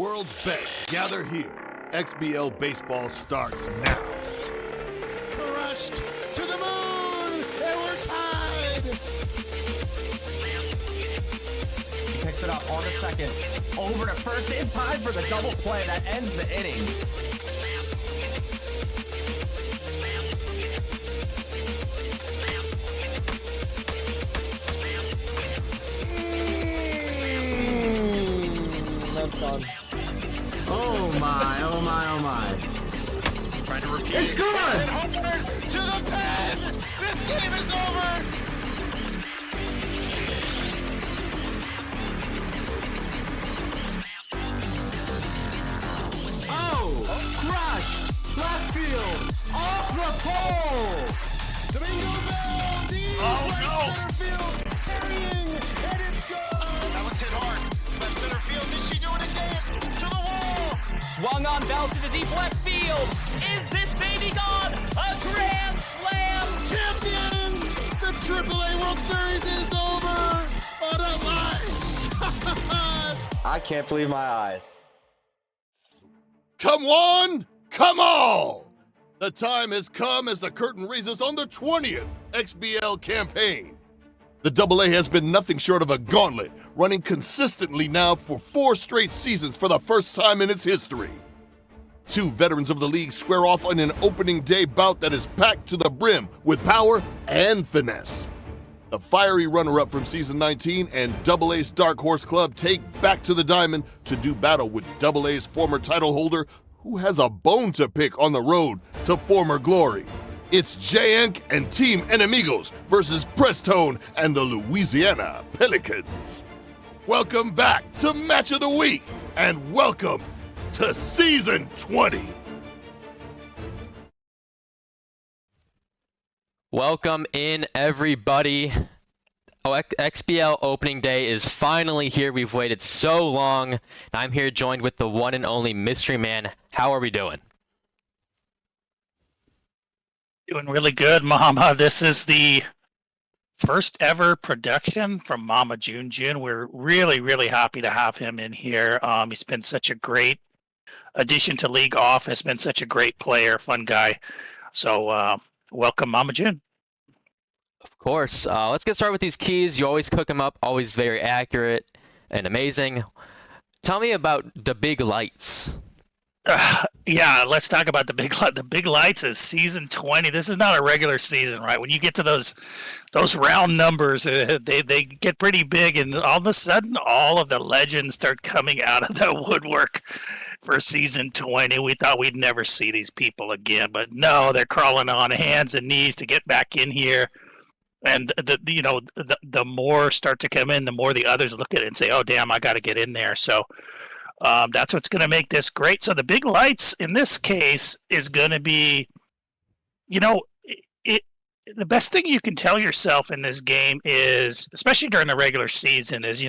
world's best gather here. XBL baseball starts now. It's crushed to the moon, and we're tied. He picks it up on the second, over to first in time for the double play that ends the inning. That's gone. Oh my, oh my, oh my. Trying to repeat. It's good! And homeward to the pen! This game is over! Oh! Crushed! Left field! Off the pole! Domingo Bell! Deep center field! Carrying! And it's gone! That was hit hard. Left center field. Did she do it again? To the wall! Swung on Bell to the deep left field. Is this baby gone? A grand slam! Champion! The AAA World Series is over! On a line shot! I can't believe my eyes. Come one, come all! The time has come as the curtain raises on the 20th XBL campaign. The AA has been nothing short of a gauntlet, running consistently now for 4 straight seasons for the first time in its history. 2 veterans of the league square off in an opening day bout that is packed to the brim with power and finesse. The fiery runner-up from season 19 and AA's Dark Horse Club take back to the diamond to do battle with AA's former title holder, who has a bone to pick on the road to former glory. It's J3yEnk and Team Enemigos versus Preztone and the Louisiana Pelicans. Welcome back to Match of the Week, and welcome to Season 20. Welcome in, everybody. XBL opening day is finally here. We've waited so long. I'm here joined with the one and only Mystery Man. How are we doing? Doing really good, Mama. This is the first ever production from Mama June. We're really, really happy to have him in here. He's been such a great addition to League Off. Has been such a great player, fun guy. So welcome, Mama June. Of course. Let's get started with these keys. You always cook them up, always very accurate and amazing. Tell me about the big lights. Yeah, let's talk about the big lights is season 20. This is not a regular season, right? When you get to those round numbers, they get pretty big, and all of a sudden, all of the legends start coming out of the woodwork for season 20. We thought we'd never see these people again, but no, they're crawling on hands and knees to get back in here. And the more start to come in, the more the others look at it and say, "Oh, damn, I got to get in there." So. That's what's going to make this great. So the big lights in this case is going to be, the best thing you can tell yourself in this game is, especially during the regular season, is,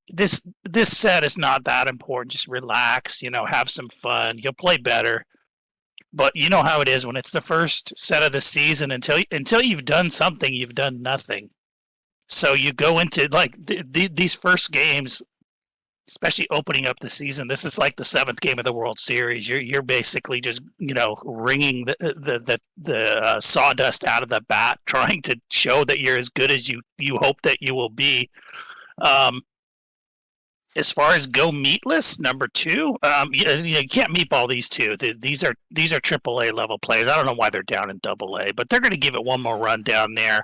this set is not that important. Just relax, have some fun. You'll play better. But you know how it is when it's the first set of the season. Until you've done something, you've done nothing. So you go into these first games. Especially opening up the season, this is like the 7th game of the World Series. You're basically just wringing the sawdust out of the bat, trying to show that you're as good as you hope that you will be. As far as go meatless, number 2, you can't meatball these two. These are AAA level players. I don't know why they're down in AA, but they're going to give it one more run down there.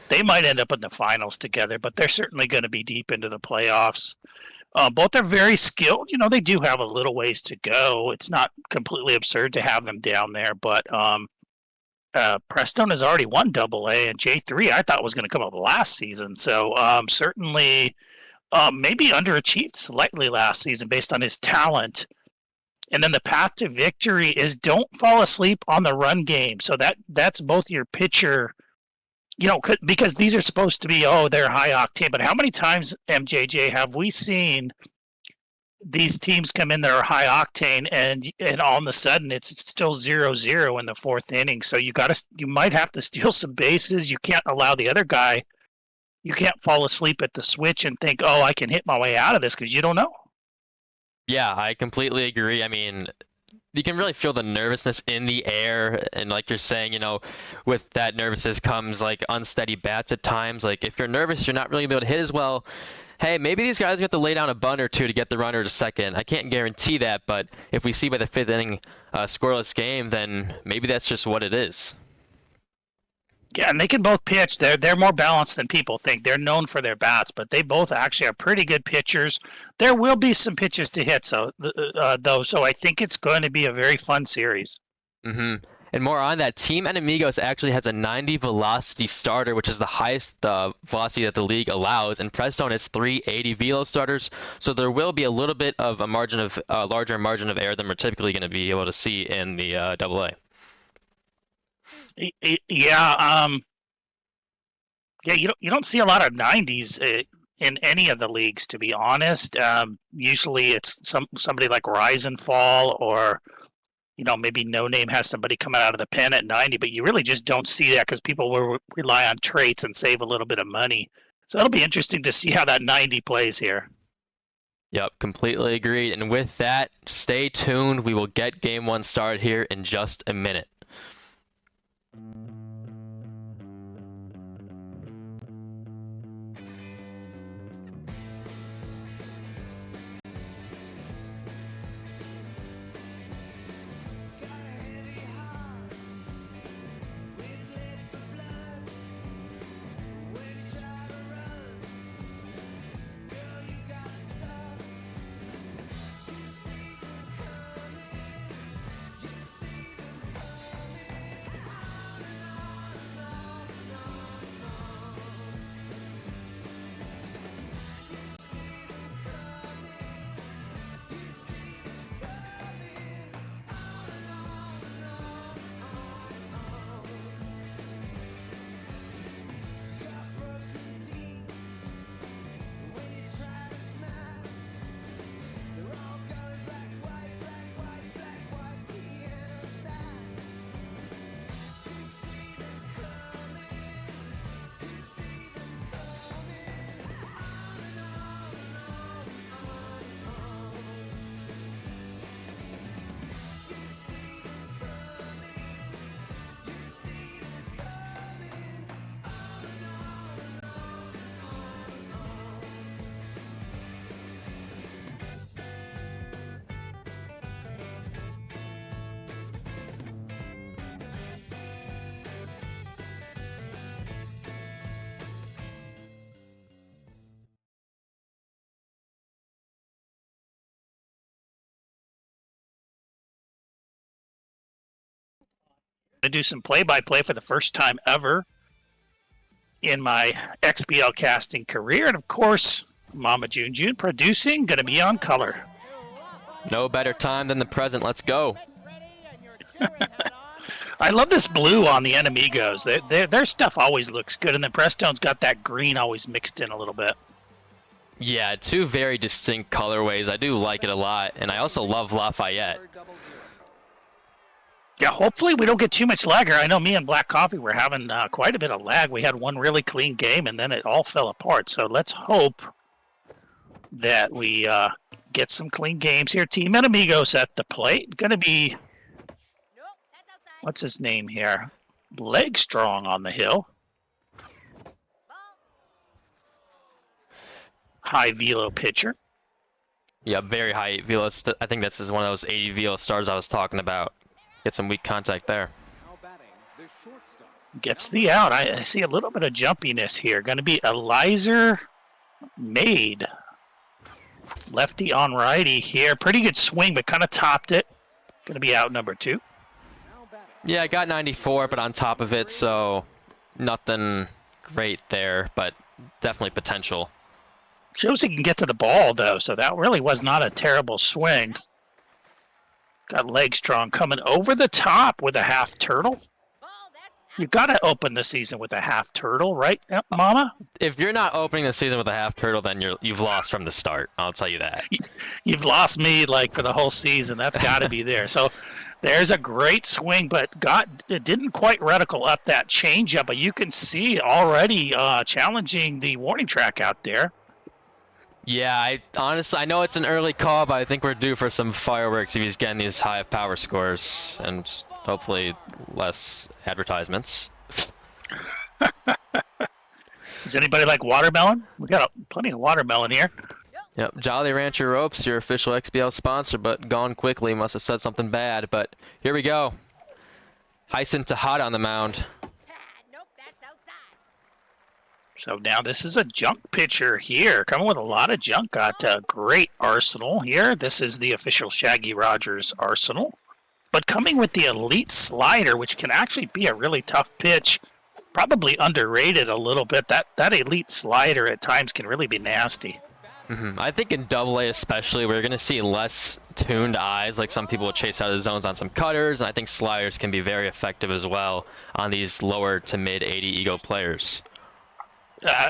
They might end up in the finals together, but they're certainly going to be deep into the playoffs. Both are very skilled. They do have a little ways to go. It's not completely absurd to have them down there, but Preztone has already won AA, and J3 I thought was going to come up last season. So certainly maybe underachieved slightly last season based on his talent. And then the path to victory is don't fall asleep on the run game. So that's both your pitcher. Because these are supposed to be, they're high octane. But how many times, MJJ, have we seen these teams come in that are high octane and all of a sudden it's still 0-0 in the 4th inning? So you might have to steal some bases. You can't allow the other guy. You can't fall asleep at the switch and think, I can hit my way out of this, because you don't know. Yeah, I completely agree. I mean, you can really feel the nervousness in the air, and like you're saying, with that nervousness comes like unsteady bats at times. Like if you're nervous, you're not really able to hit as well. Hey, maybe these guys have to lay down a bunt or two to get the runner to second. I can't guarantee that, but if we see by the fifth inning scoreless game, then maybe that's just what it is. Yeah, and they can both pitch. They're more balanced than people think. They're known for their bats, but they both actually are pretty good pitchers. There will be some pitches to hit, though. So I think it's going to be a very fun series. Mm-hmm. And more on that, Team Enemigos actually has a 90 velocity starter, which is the highest velocity that the league allows, and Preztone has 380 velo starters. So there will be a little bit of a larger margin of error than we're typically going to be able to see in the AA. Yeah, you don't see a lot of 90s in any of the leagues, to be honest. Usually it's somebody like Rise and Fall, or maybe No Name has somebody coming out of the pen at 90, but you really just don't see that because people will rely on traits and save a little bit of money. So it'll be interesting to see how that 90 plays here. Yep, completely agreed. And with that, stay tuned. We will get game one started here in just a minute. To do some play-by-play for the first time ever in my XBL casting career, and of course, Mama June producing, going to be on color. No better time than the present. Let's go. I love this blue on the Enemigos. Their stuff always looks good, and the Preztone's got that green always mixed in a little bit. Yeah, two very distinct colorways. I do like it a lot, and I also love Lafayette. Yeah, hopefully we don't get too much lag here. I know me and Black Coffee were having quite a bit of lag. We had one really clean game, and then it all fell apart. So let's hope that we get some clean games here. Team Enemigos at the plate. Going to be, what's his name here? Leg Strong on the hill. High velo pitcher. Yeah, very high velo. I think this is one of those 80 velo stars I was talking about. Get some weak contact there. Gets the out. I see a little bit of jumpiness here. Going to be Elizer Made. Lefty on righty here. Pretty good swing, but kind of topped it. Going to be out number 2. Yeah, I got 94, but on top of it, so nothing great there, but definitely potential. Shows he can get to the ball, though, so that really was not a terrible swing. Got Leg Strong coming over the top with a half turtle. You got to open the season with a half turtle, right, Mama? If you're not opening the season with a half turtle, then you've lost from the start. I'll tell you that. You've lost me for the whole season. That's got to be there. So there's a great swing, but it didn't quite reticle up that changeup. But you can see already challenging the warning track out there. Yeah, I know it's an early call, but I think we're due for some fireworks if he's getting these high power scores and hopefully less advertisements. Does anybody like watermelon? We got plenty of watermelon here. Yep, Jolly Rancher Ropes, your official XBL sponsor, but gone quickly. Must have said something bad, but here we go. Hyson Tejada on the mound. Nope, that's outside. So now this is a junk pitcher here, coming with a lot of junk. Got a great arsenal here. This is the official Shaggy Rogers arsenal. But coming with the elite slider, which can actually be a really tough pitch. Probably underrated a little bit. That elite slider at times can really be nasty. I think in AA especially, we're going to see less tuned eyes, like some people will chase out of the zones on some cutters, and I think sliders can be very effective as well on these lower to mid 80 ego players.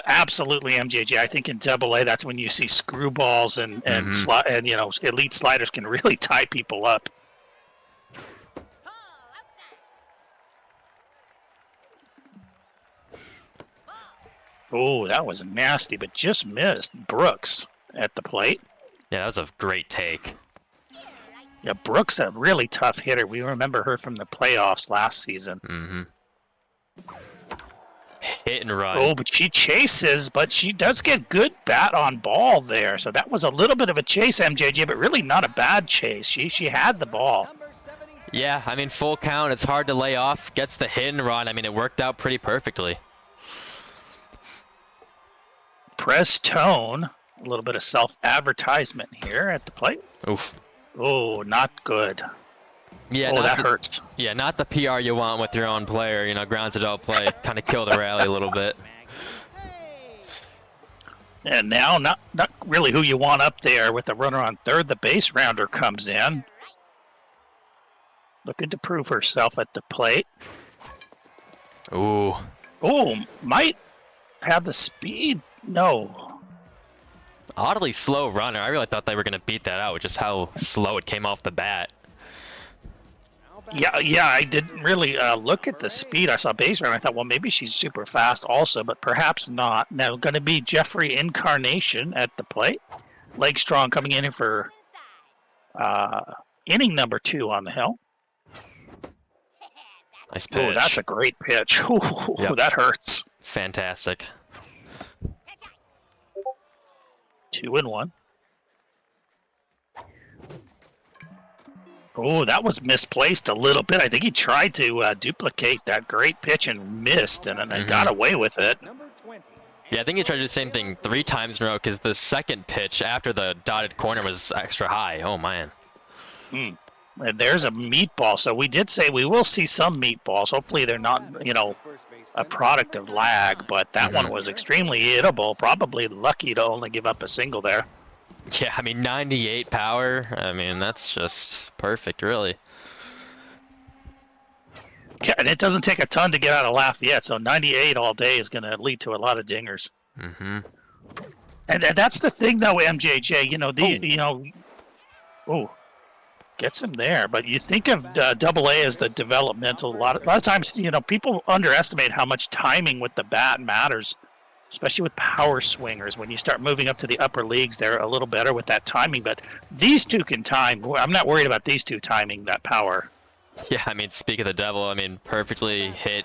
Absolutely, MJJ. I think in AA, that's when you see screwballs and you know, elite sliders can really tie people up. Oh, that was nasty, but just missed. Brooks at the plate. Yeah, that was a great take. Yeah, Brooks a really tough hitter. We remember her from the playoffs last season. Hit and run. Oh, but she chases, but she does get good bat on ball there. So that was a little bit of a chase, MJJ, but really not a bad chase. She had the ball. Yeah, I mean, full count. It's hard to lay off. Gets the hit and run. I mean, it worked out pretty perfectly. Preztone, a little bit of self-advertisement here at the plate. Oof. Oh, not good. Yeah, oh, that hurts. Yeah, not the PR you want with your own player. You know, grounds to out play, kind of kill the rally a little bit. And now, not really who you want up there with the runner on third. The base rounder comes in, looking to prove herself at the plate. Ooh. Oh, might have the speed. No. Oddly slow runner. I really thought they were going to beat that out with just how slow it came off the bat. Yeah, I didn't really look at the speed. I saw base runner. I thought, well, maybe she's super fast also, but perhaps not. Now, going to be J3yEnk at the plate. Leg strong coming in here for inning number 2 on the hill. Nice pitch. Oh, that's a great pitch. Ooh, yep. That hurts. Fantastic. 2-1. Oh, that was misplaced a little bit. I think he tried to duplicate that great pitch and missed, and got away with it. Yeah, I think he tried to do the same thing 3 times in a row because the second pitch after the dotted corner was extra high. Oh, man. And there's a meatball. So we did say we will see some meatballs. Hopefully they're not, a product of lag, but that one was extremely hittable. Probably lucky to only give up a single there. Yeah, I mean, 98 power. I mean, that's just perfect, really. Yeah, and it doesn't take a ton to get out of Lafayette, so 98 all day is going to lead to a lot of dingers. And that's the thing, though, MJJ. Gets him there. But you think of AA as the developmental. A lot of times, people underestimate how much timing with the bat matters, especially with power swingers. When you start moving up to the upper leagues, they're a little better with that timing. But these two can time. I'm not worried about these two timing that power. Yeah, I mean, speak of the devil, I mean, perfectly hit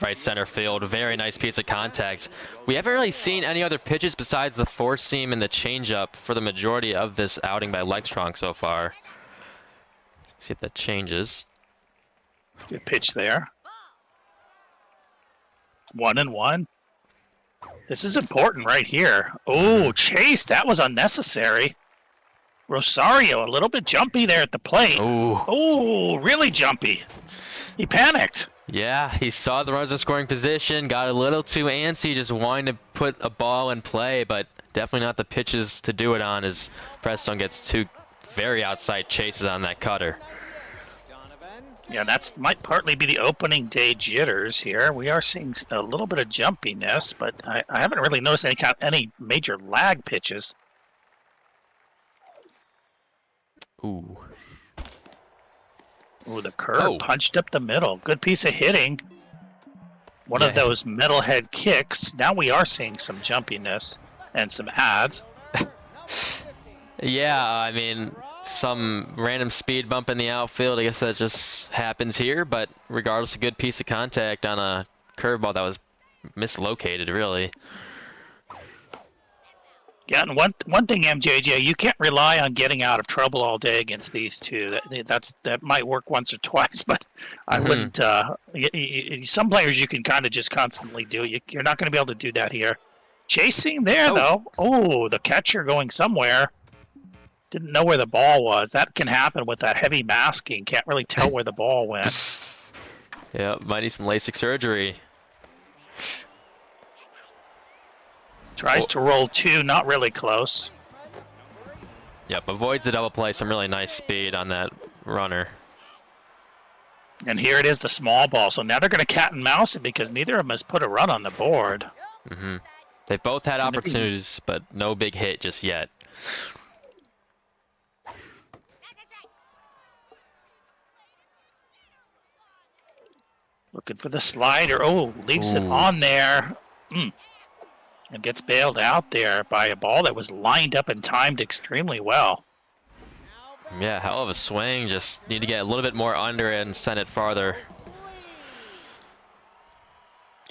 right center field. Very nice piece of contact. We haven't really seen any other pitches besides the four seam and the changeup for the majority of this outing by Legstrong so far. See if that changes. Good pitch there. 1-1. This is important right here. Oh, chase. That was unnecessary. Rosario, a little bit jumpy there at the plate. Oh, really jumpy. He panicked. Yeah, he saw the runners in scoring position, got a little too antsy, just wanting to put a ball in play, but definitely not the pitches to do it on as Preztone gets 2 very outside chases on that cutter. Yeah, that might partly be the opening day jitters here. We are seeing a little bit of jumpiness, but I haven't really noticed any major lag pitches. Ooh, the curve punched up the middle. Good piece of hitting. One of those metalhead kicks. Now we are seeing some jumpiness and some ads. Yeah, I mean, some random speed bump in the outfield. I guess that just happens here, but regardless, a good piece of contact on a curveball that was mislocated, really. Yeah, and one thing, MJJ, you can't rely on getting out of trouble all day against these two. That might work once or twice, but I wouldn't. Some players you can kind of just constantly do. You're not going to be able to do that here. Chasing there though. Oh, the catcher going somewhere. Didn't know where the ball was. That can happen with that heavy masking. Can't really tell where the ball went. Yeah, might need some LASIK surgery. Tries to roll two, not really close. Yep, avoids the double play. Some really nice speed on that runner. And here it is, the small ball. So now they're going to cat and mouse it because neither of them has put a run on the board. They both had opportunities, but no big hit just yet. Looking for the slider. Oh, leaves it on there. And gets bailed out there by a ball that was lined up and timed extremely well. Yeah, hell of a swing. Just need to get a little bit more under it and send it farther.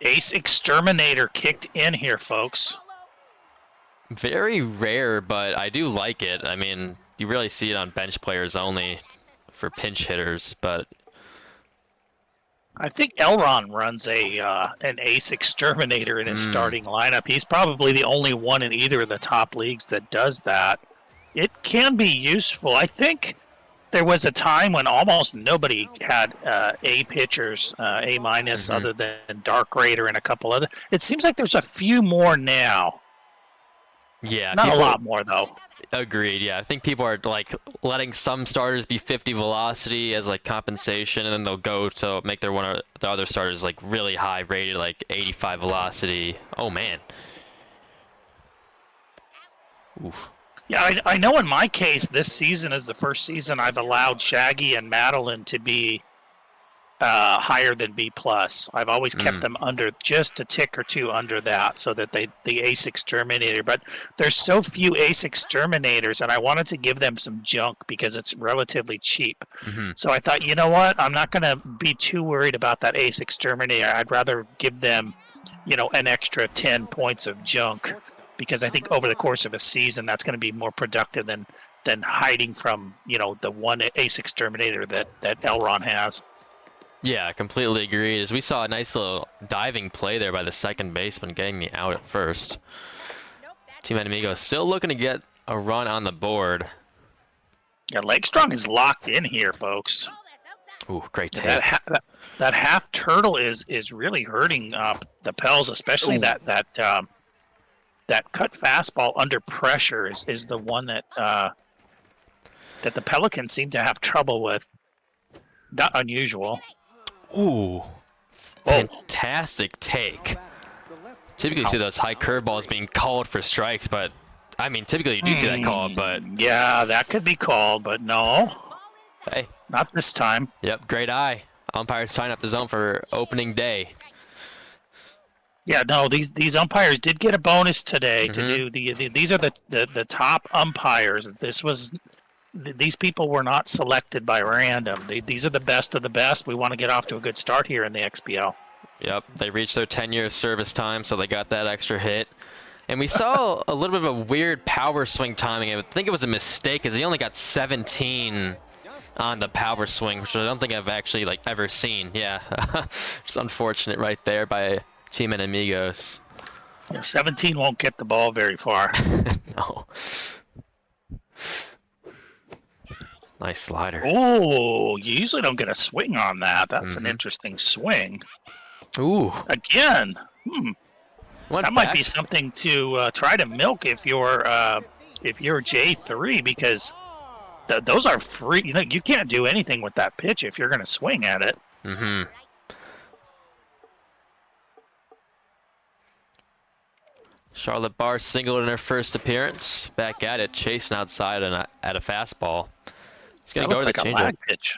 Ace Exterminator kicked in here, folks. Very rare, but I do like it. I mean, you really see it on bench players only for pinch hitters, but I think Elron runs an Ace Exterminator in his starting lineup. He's probably the only one in either of the top leagues that does that. It can be useful. I think there was a time when almost nobody had A pitchers, A minus, other than Dark Raider and a couple other. It seems like there's a few more now. yeah, Not a people- lot more though. Agreed. Yeah, I think people are like letting some starters be 50 velocity as like compensation, and then they'll go to make their one of the other starters like really high rated, like 85 velocity. Oh man. Oof. Yeah, I know in my case, this season is the first season I've allowed Shaggy and Madeline to be higher than B+. I've always kept them under just a tick or two under that so that the Ace Exterminator. But there's so few Ace Exterminators, and I wanted to give them some junk because it's relatively cheap. So I thought, you know what? I'm not going to be too worried about that Ace Exterminator. I'd rather give them, an extra 10 points of junk, because I think over the course of a season, that's going to be more productive than hiding from, the one Ace Exterminator that Elron has. Yeah, completely agreed. As we saw a nice little diving play there by the second baseman, getting the out at first. Team Enemigo still looking to get a run on the board. Yeah, Lakestrong is locked in here, folks. Ooh, great take. That half turtle is really hurting the Pels, especially that cut fastball under pressure is the one that the Pelicans seem to have trouble with. Not unusual. Ooh, fantastic take. Typically, you see those high curveballs being called for strikes, but I mean, typically you do see that call, but yeah, that could be called, but no, hey, not this time. Yep, great eye. Umpires tying up the zone for opening day. Yeah, no, these umpires did get a bonus today to do these are the top umpires. These people were not selected by random. These are the best of the best. We want to get off to a good start here in the XBL. Yep, they reached their 10-year service time, so they got that extra hit. And we saw a little bit of a weird power swing timing. I think it was a mistake because he only got 17 on the power swing, which I don't think I've actually ever seen. Yeah, just unfortunate right there by Team Enemigos. Yeah, 17 won't get the ball very far. No. Nice slider. Oh, you usually don't get a swing on that. That's an interesting swing. Ooh. Again. Went might back. be something to try to milk if you're J3, because those are free. You can't do anything with that pitch if you're going to swing at it. Charlotte Barr singled in her first appearance. Back at it, chasing outside and at a fastball. He's going to go to the like a changeup. lag pitch.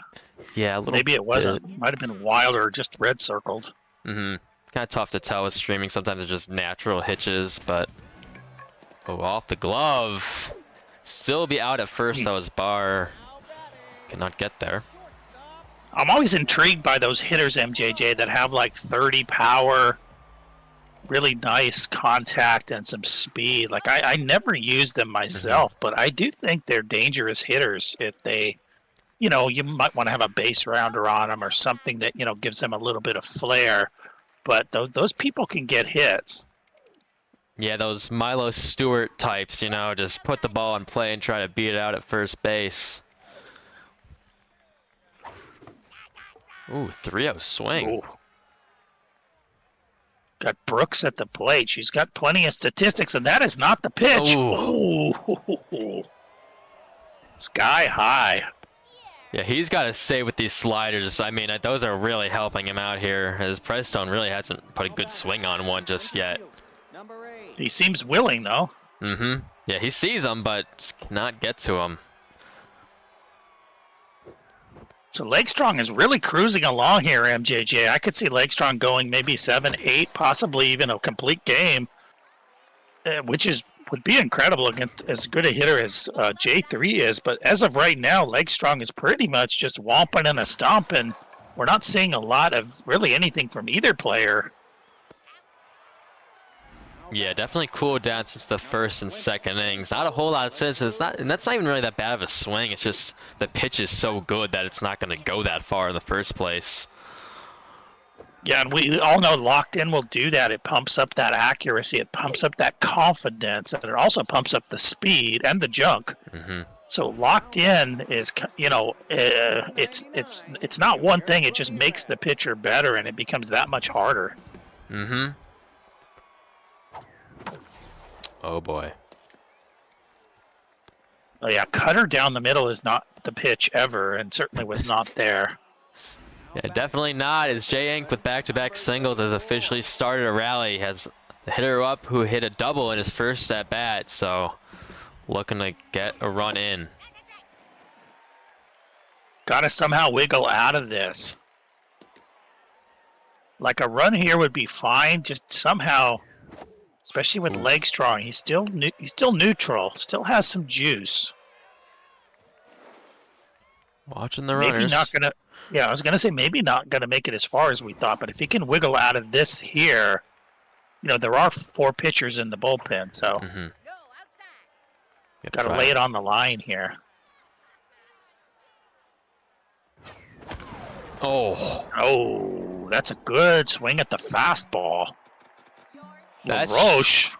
Yeah, a little Maybe it bit. wasn't. Might have been wild or just red circled. Kind of tough to tell with streaming. Sometimes it's just natural hitches, but off the glove. Still be out at first, though, as Barr cannot get there. I'm always intrigued by those hitters, MJJ, that have like 30 power, really nice contact and some speed. Like I never use them myself, but I do think they're dangerous hitters if they, you might want to have a base rounder on them or something that, gives them a little bit of flair. But those people can get hits. Yeah, those Milo Stewart types, just put the ball in play and try to beat it out at first base. Ooh, 3-0 swing. Ooh. Got Brooks at the plate. She's got plenty of statistics, and that is not the pitch. Ooh. Sky high. Yeah, he's got to stay with these sliders. I mean, those are really helping him out here, as Preztone really hasn't put a good swing on one just yet. He seems willing, though. Yeah, he sees them, but just cannot get to them. So Legstrong is really cruising along here, MJJ. I could see Legstrong going maybe 7, 8, possibly even a complete game, which would be incredible against as good a hitter as J3 is. But as of right now, Legstrong is pretty much just whomping and a stomping. We're not seeing a lot of really anything from either player. Yeah, definitely cooled down since the first and second innings. Not a whole lot since. And that's not even really that bad of a swing. It's just the pitch is so good that it's not going to go that far in the first place. Yeah, and we all know locked in will do that. It pumps up that accuracy. It pumps up that confidence. And it also pumps up the speed and the junk. So locked in is, it's not one thing. It just makes the pitcher better, and it becomes that much harder. Oh boy. Oh yeah, cutter down the middle is not the pitch ever, and certainly was not there. Yeah, definitely not. As J3yEnk with back-to-back singles has officially started a rally. Has the hitter up who hit a double in his first at bat, so looking to get a run in. Gotta somehow wiggle out of this. Like a run here would be fine, just somehow. Especially with Legstrong, he's still neutral, still has some juice. Watching the runners. Maybe not gonna. Yeah, I was gonna say maybe not gonna make it as far as we thought, but if he can wiggle out of this here, there are 4 pitchers in the bullpen, so gotta lay it on the line here. Oh, that's a good swing at the fastball. Roche.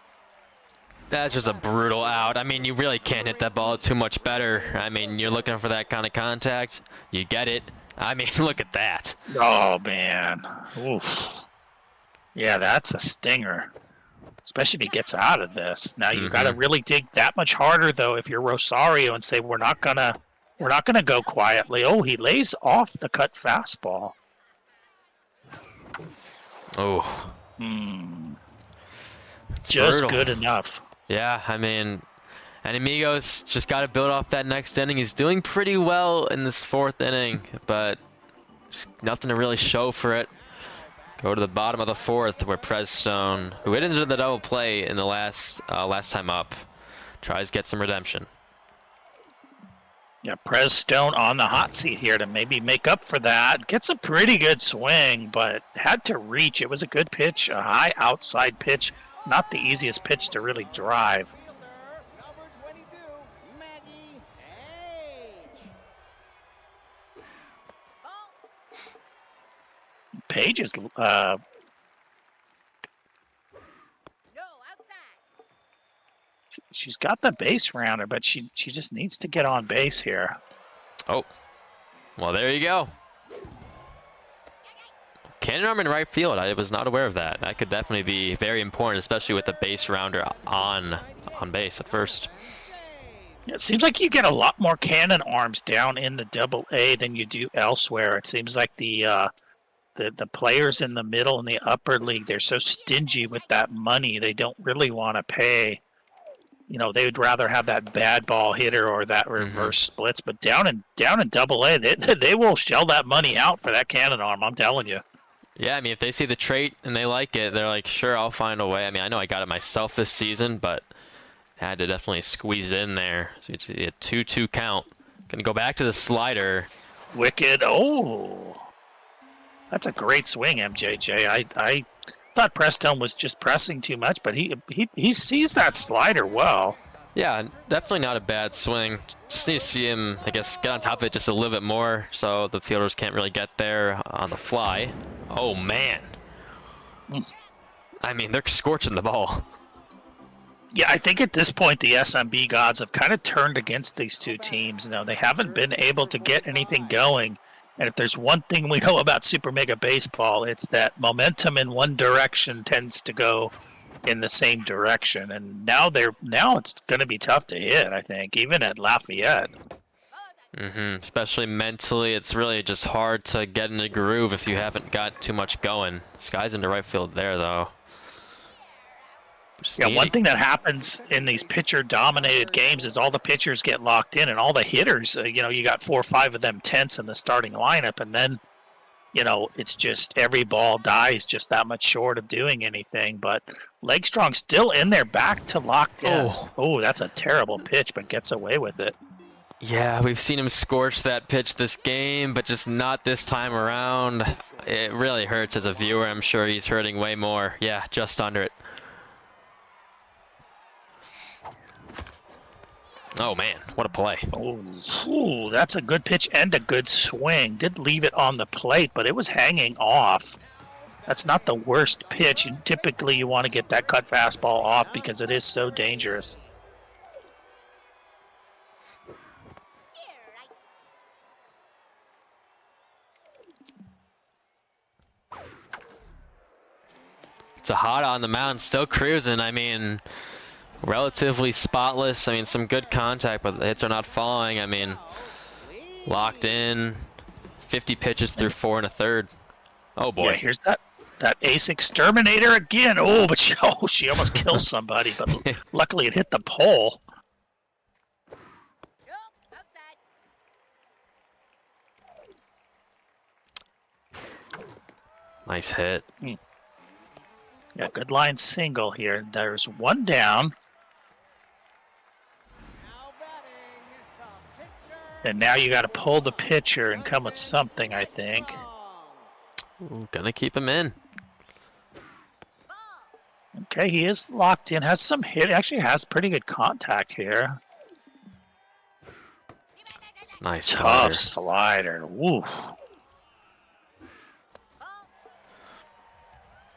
That's just a brutal out. I mean, you really can't hit that ball too much better. I mean, you're looking for that kind of contact. You get it. I mean, look at that. Oh, man. Oof. Yeah, that's a stinger. Especially if he gets out of this. Now, you've got to really dig that much harder, though, if you're Rosario, and say, we're not gonna go quietly. Oh, he lays off the cut fastball. Oh. Just brutal. Good enough. Yeah, I mean, and Amigos just got to build off that next inning. He's doing pretty well in this 4th inning, but just nothing to really show for it. Go to the bottom of the 4th, where Preztone, who hit into the double play in the last time up, tries to get some redemption. Yeah, Preztone on the hot seat here to maybe make up for that. Gets a pretty good swing, but had to reach. It was a good pitch, a high outside pitch. Not the easiest pitch to really drive. Number 22, Maggie Page. Page is No, outside. she's got the base rounder, but she just needs to get on base here. Oh, well, there you go. Cannon arm in right field. I was not aware of that. That could definitely be very important, especially with the base rounder on base at first. It seems like you get a lot more cannon arms down in the Double-A than you do elsewhere. It seems like the players in the middle and the upper league, they're so stingy with that money. They don't really want to pay. They would rather have that bad ball hitter or that reverse splits. But down in Double-A, they will shell that money out for that cannon arm. I'm telling you. Yeah, I mean, if they see the trait and they like it, they're like, sure, I'll find a way. I mean, I know I got it myself this season, but Had to definitely squeeze in there. So it's a 2-2 count. Gonna go back to the slider. Wicked. Oh, that's a great swing, MJJ. I thought Preztone was just pressing too much, but he sees that slider well. Yeah, definitely not a bad swing. Just need to see him, I guess, get on top of it just a little bit more so the fielders can't really get there on the fly. Oh, man. I mean, they're scorching the ball. Yeah, I think at this point the SMB gods have kind of turned against these two teams. You know, they haven't been able to get anything going. And if there's one thing we know about Super Mega Baseball, it's that momentum in one direction tends to go in the same direction. And now it's going to be tough to hit, I think, even at Lafayette. Especially mentally, it's really just hard to get in a groove if you haven't got too much going. This guy's into right field there, though. Yeah, one thing that happens in these pitcher-dominated games is all the pitchers get locked in, and all the hitters, you got 4 or 5 of them tense in the starting lineup, and then, it's just every ball dies just that much short of doing anything. But Legstrong's still in there, back to locked in. Oh, that's a terrible pitch, but gets away with it. Yeah, we've seen him scorch that pitch this game, but just not this time around. It really hurts as a viewer. I'm sure he's hurting way more. Yeah, just under it. Oh, man, what a play. Oh, that's a good pitch and a good swing. Did leave it on the plate, but it was hanging off. That's not the worst pitch. Typically, you want to get that cut fastball off because it is so dangerous. Tejada on the mound, still cruising. I mean, relatively spotless. I mean, some good contact, but the hits are not falling. I mean, locked in, 50 pitches through 4 1/3. Oh boy. Yeah, here's that ace exterminator again. Oh, but she almost killed somebody, but luckily it hit the pole. Nice hit. Yeah, good line single here. There's one down. And now you got to pull the pitcher and come with something, I think. Ooh, gonna keep him in. Okay, he is locked in. Has some hit. Actually has pretty good contact here. Nice Tough slider. Woof.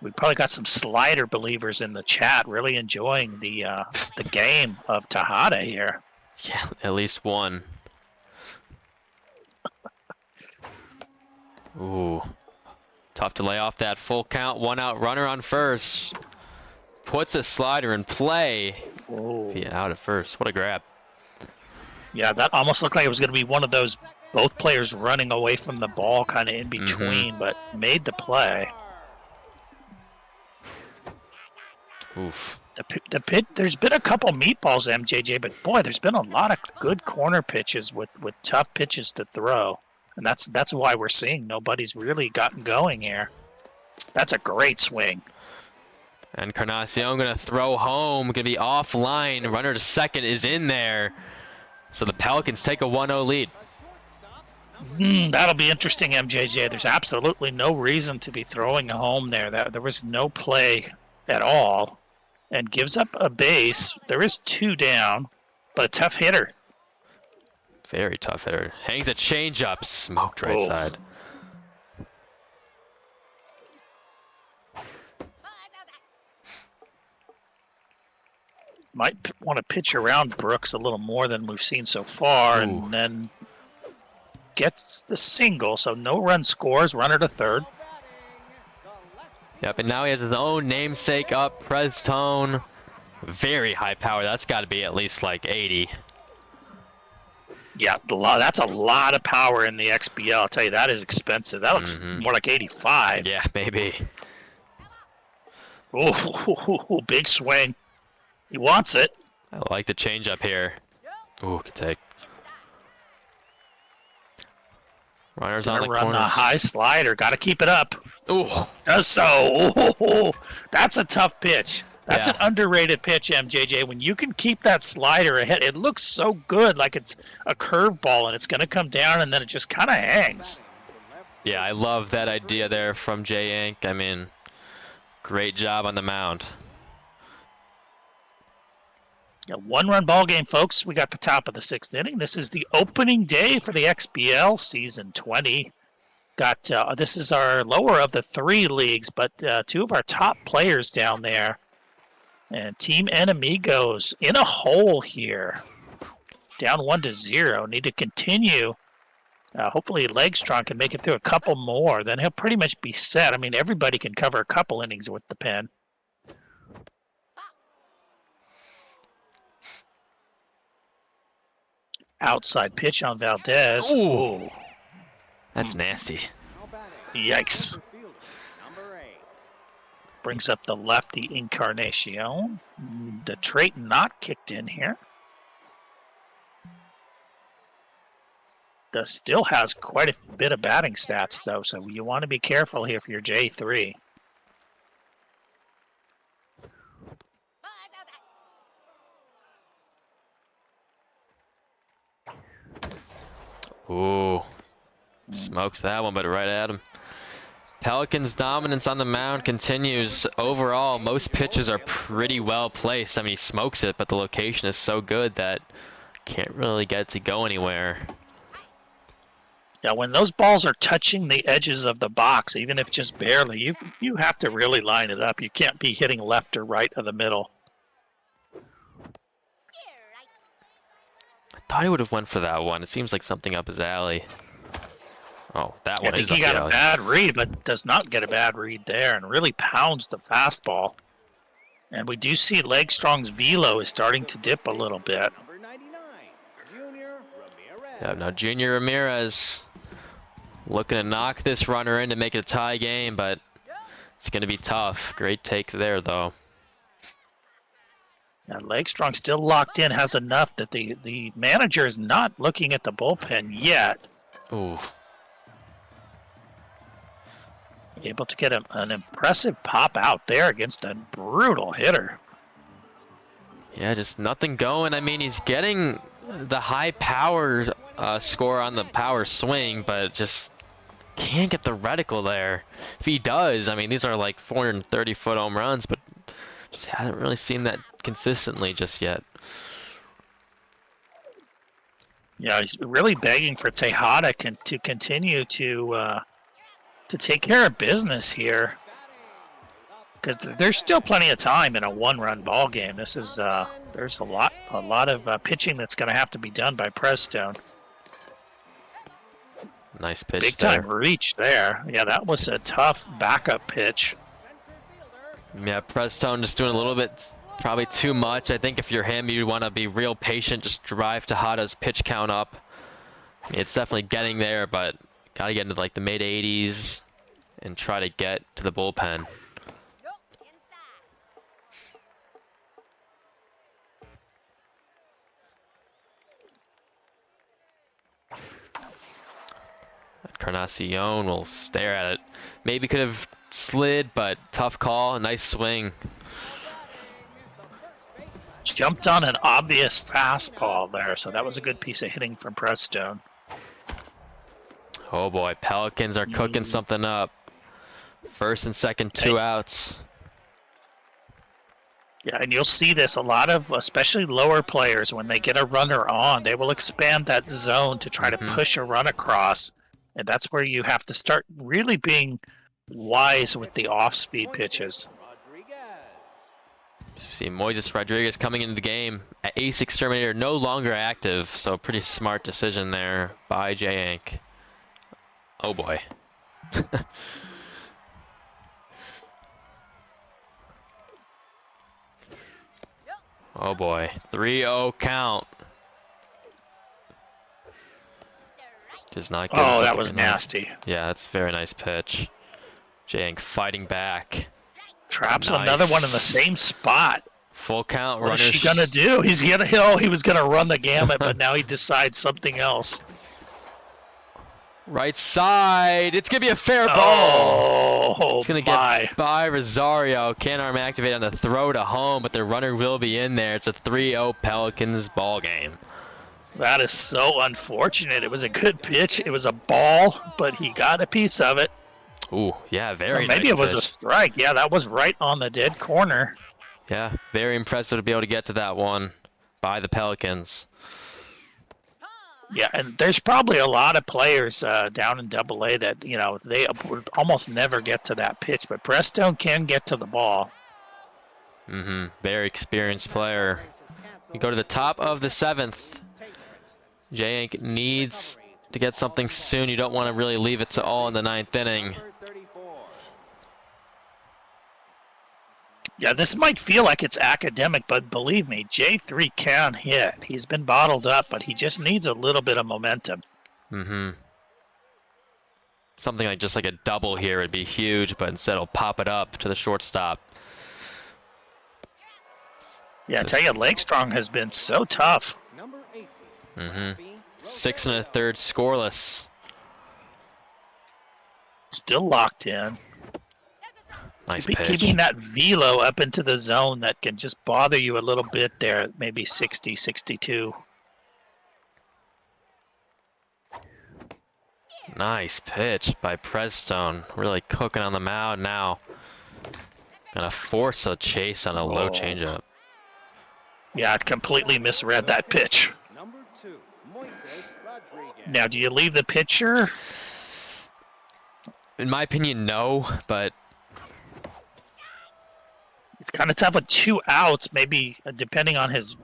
We probably got some slider believers in the chat, really enjoying the game of Tejada here. Yeah, at least one. Ooh, tough to lay off that full count. 1 out, runner on first. Puts a slider in play. Oh. Yeah, out at first. What a grab. Yeah, that almost looked like it was going to be one of those both players running away from the ball kind of in between, but made the play. Oof. There's been a couple meatballs, MJJ, but boy, there's been a lot of good corner pitches with tough pitches to throw. And that's why we're seeing nobody's really gotten going here. That's a great swing. And Encarnacion gonna throw home, gonna be offline. Runner to second is in there. So the Pelicans take a 1-0 lead. That'll be interesting, MJJ. There's absolutely no reason to be throwing a home there. There was no play at all. And gives up a base. There is 2 down, but a tough hitter. Very tough hitter. Hangs a changeup, smoked right side. Might want to pitch around Brooks a little more than we've seen so far, and then gets the single, so no run scores, runner to third. Yep, and now he has his own namesake up, Preztone. Very high power. That's got to be at least like 80. Yeah, that's a lot of power in the XBL. I'll tell you, that is expensive. That looks more like 85. Yeah, maybe. Oh, big swing. He wants it. I like the changeup here. Ooh, good take. Runners on the run corners. The high slider. Got to keep it up. Ooh. Does so. Oh, that's a tough pitch. That's an underrated pitch, MJJ. When you can keep that slider ahead, it looks so good, like it's a curveball, and it's going to come down, and then it just kind of hangs. Yeah, I love that idea there from J3yEnk. I mean, great job on the mound. A one-run ball game, folks. We got the top of the 6th inning. This is the opening day for the XBL Season 20. Got this is our lower of the 3 leagues, but 2 of our top players down there. And Team Enemigos in a hole here. Down 1-0. Need to continue. Hopefully Legstrong can make it through a couple more. Then he'll pretty much be set. I mean, everybody can cover a couple innings with the pen. Outside pitch on Valdez. Ooh. That's nasty. Yikes. Brings up the lefty Encarnacion. The trait not kicked in here. Does still has quite a bit of batting stats, though, so you want to be careful here for your J3. Ooh. Smokes that one, but right at him. Pelicans' dominance on the mound continues. Overall, most pitches are pretty well placed. I mean, he smokes it, but the location is so good that can't really get it to go anywhere. Yeah, when those balls are touching the edges of the box, even if just barely, you have to really line it up. You can't be hitting left or right of the middle. I thought he would have went for that one. It seems like something up his alley. Oh, that one is up I think he the got alley. a bad read, but does not get a bad read there and really pounds the fastball. And we do see Legstrong's velo is starting to dip a little bit. Yeah, now Junior Ramirez looking to knock this runner in to make it a tie game, but it's going to be tough. Great take there, though. Now Legstrong still locked in, has enough that the manager is not looking at the bullpen yet. Ooh. Able to get an impressive pop out there against a brutal hitter. Yeah, just nothing going. I mean, he's getting the high power score on the power swing, but just can't get the reticle there. If he does, I mean, these are like 430-foot home runs, but just haven't really seen that consistently just yet. Yeah, he's really begging for Tejada to continue to take care of business here, because there's still plenty of time in a one-run ball game. This is there's a lot of pitching that's going to have to be done by Preztone. Nice pitch. Big time reach there. Yeah, that was a tough backup pitch. Yeah, Preztone just doing a little bit, probably too much. I think if you're him, you want to be real patient, just drive Tejada's pitch count up. I mean, it's definitely getting there, but got to get into like the mid-80s and try to get to the bullpen. Encarnacion will stare at it. Maybe could have slid, but tough call. Nice swing. Jumped on an obvious fastball there, so that was a good piece of hitting from Preztone. Oh boy, Pelicans are cooking something up. First and second, 2 outs. Yeah, and you'll see this a lot of, especially lower players, when they get a runner on, they will expand that zone to try to push a run across. And that's where you have to start really being wise with the off-speed pitches. You see Moises Rodriguez coming into the game. Ace Exterminator no longer active, so pretty smart decision there by J3yEnk. Oh boy. Oh boy. 3-0 count. Just not good. Oh, that was nasty. Yeah, that's a very nice pitch. J3yEnk fighting back. Traps Nice. another one in the same spot. Full count. What Runners. is he gonna do? He was gonna run the gamut, but now he decides something else. Right side. It's going to be a fair ball. Oh, It's going to get by Rosario. Can't arm activate on the throw to home, but the runner will be in there. It's a 3-0 Pelicans ball game. That is so unfortunate. It was a good pitch. It was a ball, but he got a piece of it. Ooh, yeah, very Maybe nice it was a pitch. strike. Yeah, that was right on the dead corner. Yeah, very impressive to be able to get to that one by the Pelicans. Yeah, and there's probably a lot of players down in AA that, you know, they would almost never get to that pitch, but Preztone can get to the ball. Very experienced player. You go to the top of the 7th. J3yEnk needs to get something soon. You don't want to really leave it to all in the 9th inning. Yeah, this might feel like it's academic, but believe me, J3 can hit. He's been bottled up, but he just needs a little bit of momentum. Something like just like a double here would be huge, but instead it'll pop it up to the shortstop. Yeah, I tell you, Lakestrong has been so tough. 6 1/3 scoreless. Still locked in. Nice pitch. Keeping that velo up into the zone that can just bother you a little bit there, maybe 60, 62. Nice pitch by Preztone. Really cooking on the mound now. Gonna force a chase on a low changeup. Yeah, I completely misread that pitch. Now, do you leave the pitcher? In my opinion, no, but It's kind of tough with 2 outs. Maybe, depending on his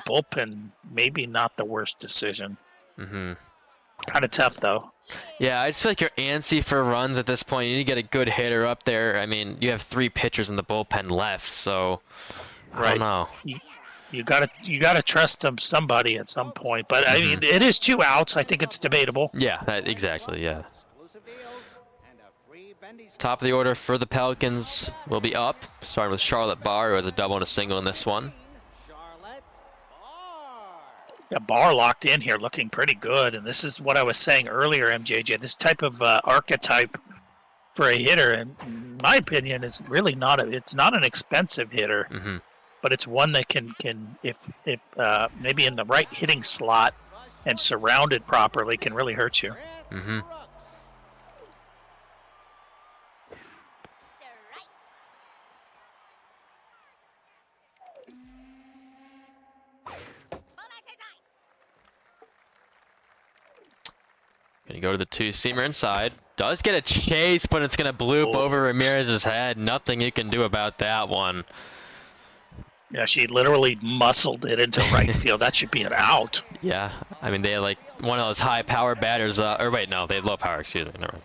bullpen, maybe not the worst decision. Kind of tough, though. yeah, I just feel like you're antsy for runs at this point. You need to get a good hitter up there. I mean, you have 3 pitchers in the bullpen left, so I don't know. You gotta trust somebody at some point. But I mean, it is 2 outs. I think it's debatable. Yeah, exactly, yeah. Top of the order for the Pelicans will be up, starting with Charlotte Barr, who has a double and a single in this one. Yeah, Barr locked in here, looking pretty good. And this is what I was saying earlier, MJJ. This type of archetype for a hitter, in my opinion, is really it's not an expensive hitter, but it's one that can if maybe in the right hitting slot and surrounded properly, can really hurt you. Gonna go to the 2-seamer inside. Does get a chase, but it's gonna bloop over Ramirez's head. Nothing you can do about that one. Yeah, she literally muscled it into right field. That should be an out. Yeah, I mean, they had like one of those high power batters, or wait, no, they had low power, excuse me. Never mind.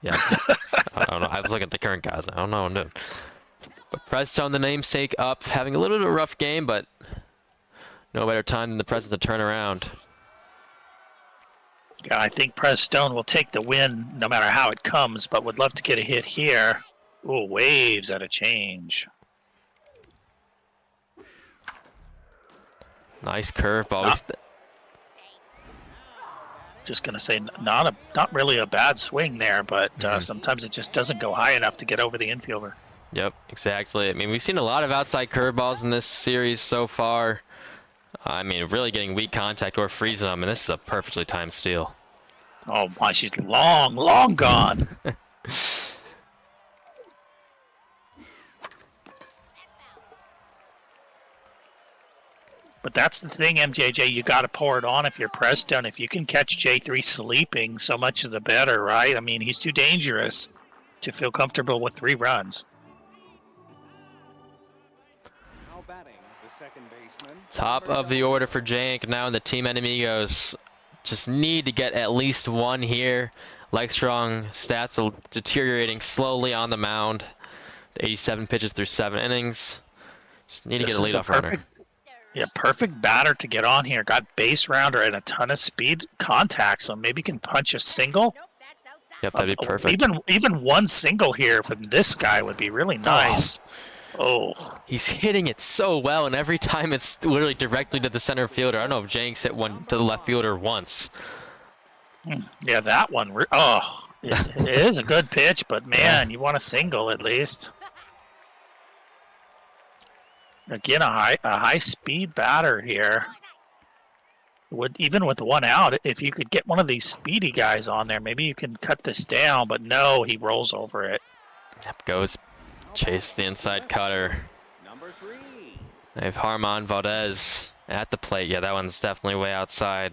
Yeah, I don't know. I was looking at the current guys. I don't know what I'm doing. But Preztone, the namesake, up, having a little bit of a rough game, but no better time than the present to turn around. Yeah, I think Preztone will take the win no matter how it comes, but would love to get a hit here. Ooh, waves at a change. Nice curveball. Just gonna say, not really a bad swing there, but sometimes it just doesn't go high enough to get over the infielder. Yep, exactly. I mean, we've seen a lot of outside curveballs in this series so far. I mean, really getting weak contact or freezing them, and this is a perfectly timed steal. Oh my, she's long gone. But that's the thing, MJJ, you got to pour it on if you're Preztone. If you can catch J3 sleeping, so much the better, right? I mean, he's too dangerous to feel comfortable with 3 runs. Top of the order for J3yEnk now in the Team Enemigos. Just need to get at least 1 here. Lakestrong stats are deteriorating slowly on the mound. 87 pitches through 7 innings. Just need to get a leadoff runner. Yeah, perfect batter to get on here. Got base rounder and a ton of speed contact, so maybe can punch a single. Yep, that'd be perfect. Even 1 single here from this guy would be really nice. Oh. He's hitting it so well, and every time it's literally directly to the center fielder. I don't know if J3yEnk's hit one to the left fielder once. Yeah, that one. It is a good pitch, but man, you want a single at least. Again, a high speed batter here. Even with one out, if you could get one of these speedy guys on there, maybe you can cut this down. But no, he rolls over it. Yep, goes chase the inside cutter. They have Harman Valdez at the plate. Yeah, that one's definitely way outside.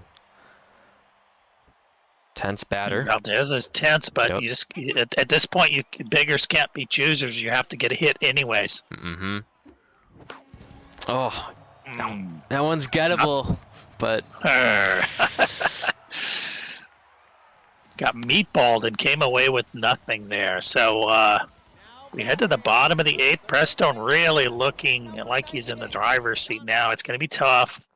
Tense batter. Valdez is tense, but you just at this point, beggars can't be choosers. You have to get a hit anyways. Mm-hmm. Oh, that one's gettable, but got meatballed and came away with nothing there. So we head to the bottom of the 8th. Preztone really looking like he's in the driver's seat now. It's going to be tough.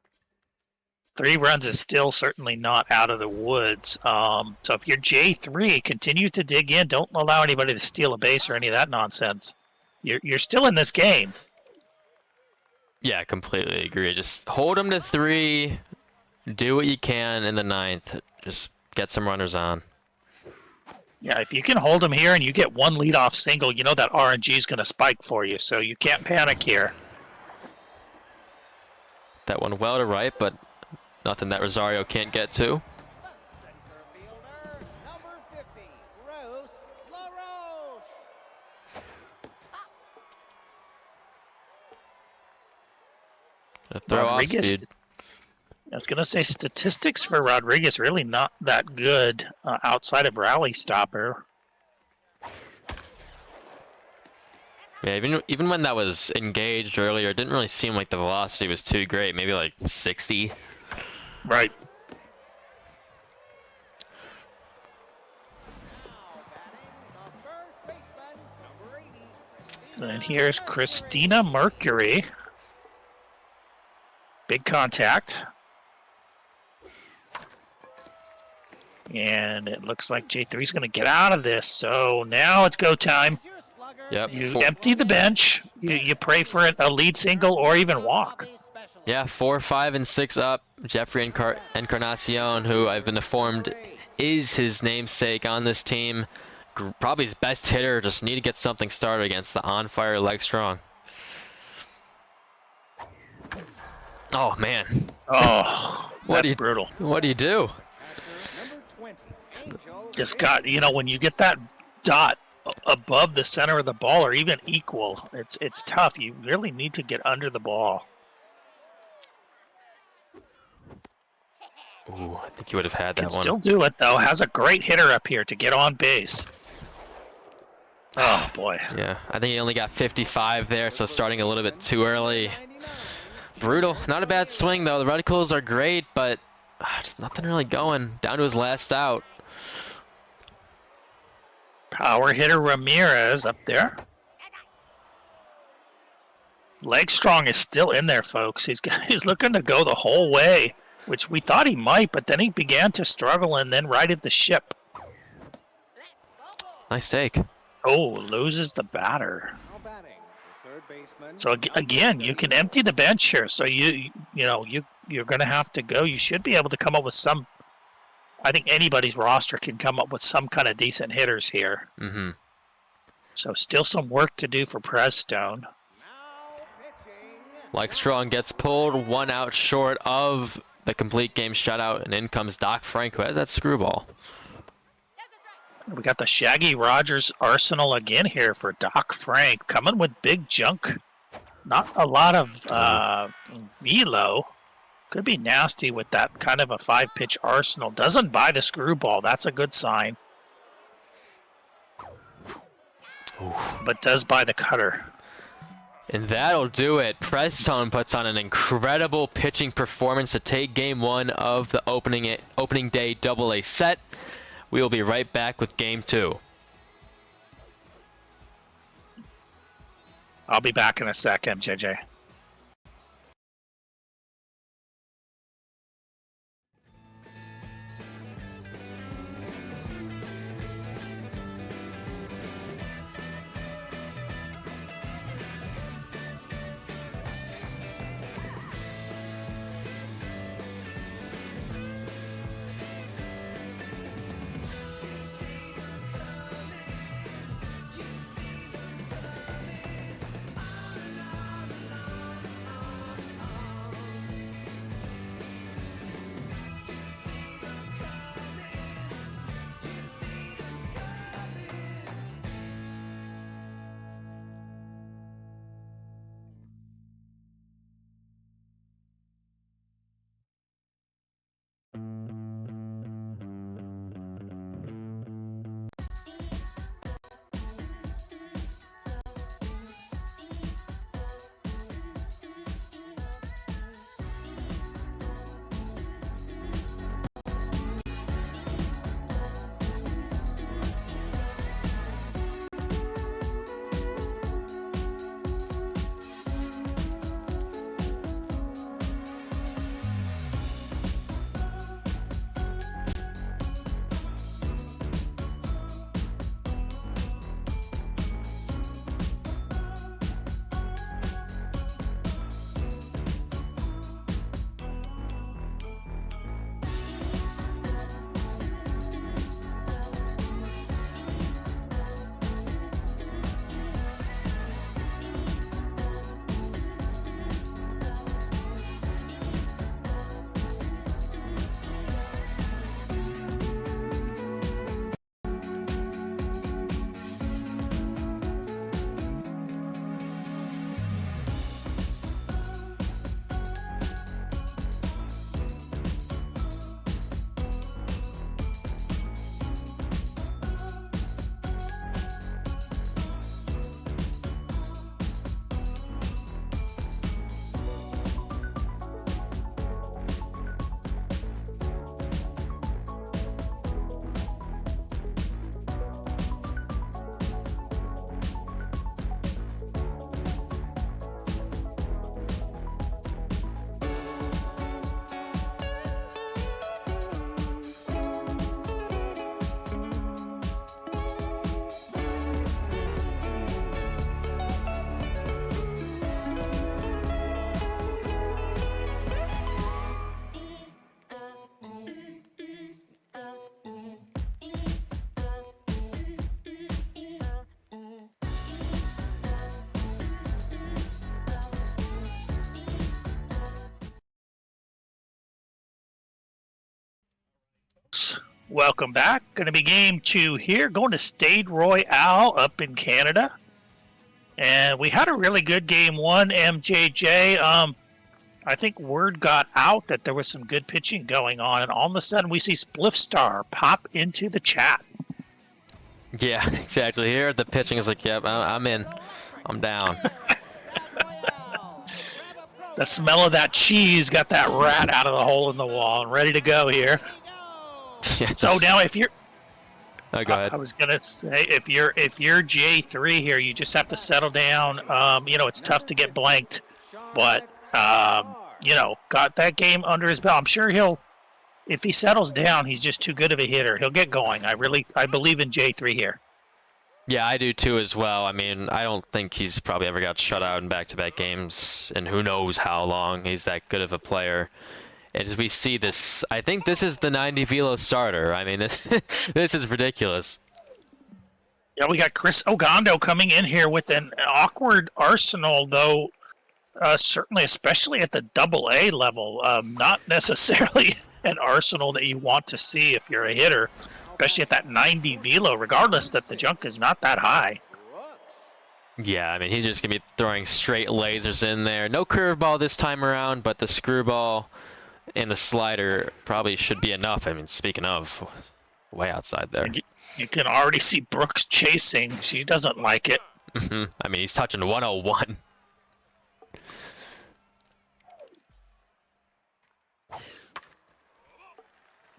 3 runs is still certainly not out of the woods. So if you're J3, continue to dig in. Don't allow anybody to steal a base or any of that nonsense. You're still in this game. Yeah, completely agree. Just hold them to 3. Do what you can in the 9th. Just get some runners on. Yeah, if you can hold them here and you get 1 leadoff single, you know that RNG is going to spike for you. So you can't panic here. That one well to right, but nothing that Rosario can't get to. Throw Rodriguez. off speed. I was going to say statistics for Rodriguez really not that good outside of rally stopper. Yeah, even when that was engaged earlier, it didn't really seem like the velocity was too great. Maybe like 60. Right. And here's Christina Mercury. Big contact. And it looks like J3's going to get out of this. So now it's go time. Yep. You empty the bench. You pray for a lead single or even walk. Yeah, 4, 5, and 6 up. J3 Encarnacion, who I've been informed is his namesake on this team. Probably his best hitter. Just need to get something started against the on-fire leg strong. Oh, man. Oh, that's brutal. What do you do? Just got, when you get that dot above the center of the ball or even equal, it's tough. You really need to get under the ball. Ooh, I think he would have had that Can one. still do it, though. Has a great hitter up here to get on base. Oh, boy. Yeah, I think he only got 55 there, so starting a little bit too early. Brutal. Not a bad swing, though. The Radicals are great, but just nothing really going. Down to his last out. Power hitter Ramirez up there. Leg strong is still in there, folks. He's looking to go the whole way, which we thought he might, but then he began to struggle and then righted the ship. Nice take. Oh, loses the batter. So again, you can empty the bench here. So you're going to have to go. You should be able to come up with some. I think anybody's roster can come up with some kind of decent hitters here. Mm-hmm. So still some work to do for Preztone. Like Strong gets pulled 1 out short of the complete game shutout, and in comes Doc Frank, who has that screwball. We got the Shaggy Rogers arsenal again here for Doc Frank, coming with big junk. Not a lot of velo. Could be nasty with that kind of a 5-pitch arsenal. Doesn't buy the screwball. That's a good sign. Ooh. But does buy the cutter. And that'll do it. Preztone puts on an incredible pitching performance to take Game 1 of the opening day AA set. We will be right back with Game 2. I'll be back in a second, JJ. Welcome back. Going to be game 2 here. Going to Stade Royale up in Canada. And we had a really good game 1, MJJ. I think word got out that there was some good pitching going on. And all of a sudden we see Spliffstar pop into the chat. Yeah, exactly. Here the pitching is like, yep, I'm in. I'm down. The smell of that cheese got that rat out of the hole in the wall and ready to go here. Yes. So now if you're... Oh, go ahead. I was gonna say if you're J3 here, you just have to settle down. You know, it's tough to get blanked, but you know, got that game under his belt. I'm sure he'll, if he settles down, he's just too good of a hitter. He'll get going. I believe in J3 here. Yeah, I do too as well. I mean, I don't think he's probably ever got shut out in back-to-back games, and who knows how long. He's that good of a player. And as we see this, I think this is the 90 velo starter. I mean, this is ridiculous. Yeah, we got Chris Ogando coming in here with an awkward arsenal, though. Certainly, especially at the AA level, not necessarily an arsenal that you want to see if you're a hitter, especially at that 90 velo, regardless that the junk is not that high. Yeah, I mean, he's just going to be throwing straight lasers in there. No curveball this time around, but the screwball and the slider probably should be enough. I mean, speaking of, way outside there. You can already see Brooks chasing. She doesn't like it. I mean, he's touching 101.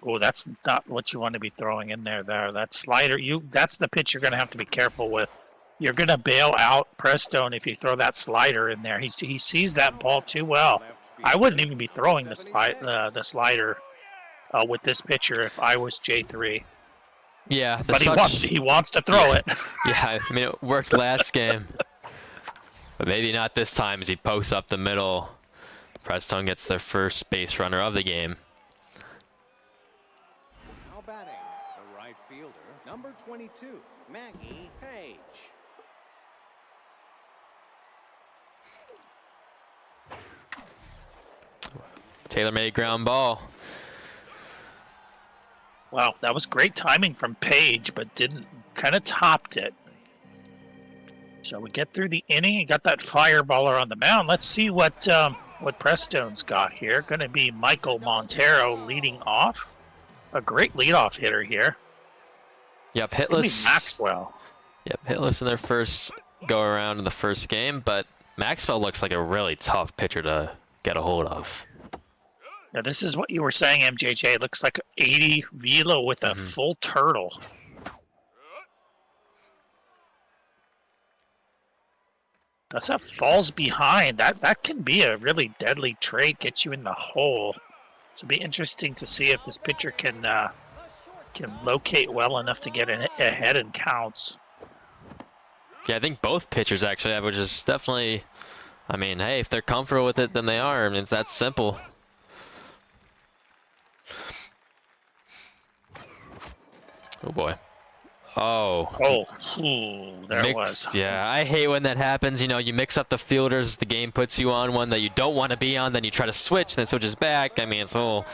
Oh, that's not what you want to be throwing in there. That slider, that's the pitch you're going to have to be careful with. You're going to bail out Preztone if you throw that slider in there. He sees that ball too well. I wouldn't even be throwing the slider with this pitcher if I was J3. Yeah, but he wants to throw it. Yeah, I mean, it worked last game, but maybe not this time as he pokes up the middle. Preztone gets their first base runner of the game. Now batting, the right fielder, number 22, Maggie Page. Tailor-made ground ball. Wow, that was great timing from Page, but kind of topped it. So we get through the inning and got that fireballer on the mound. Let's see what Preztone's got here. Going to be Michael Montero leading off. A great leadoff hitter here. Yep, It's gonna be hitless. Maxwell. Yep, hitless in their first go around in the first game, but Maxwell looks like a really tough pitcher to get a hold of. Now, this is what you were saying, MJJ. It looks like 80 velo with a full turtle. That's that falls behind. That can be a really deadly trait, get you in the hole. So it'll be interesting to see if this pitcher can locate well enough to get ahead in counts. Yeah, I think both pitchers actually have, which is definitely, I mean, hey, if they're comfortable with it, then they are. I mean, it's that simple. Oh boy. Oh. There it was. Yeah, I hate when that happens. You know, you mix up the fielders, the game puts you on one that you don't want to be on, then you try to switch, then it switches back. I mean, it's a whole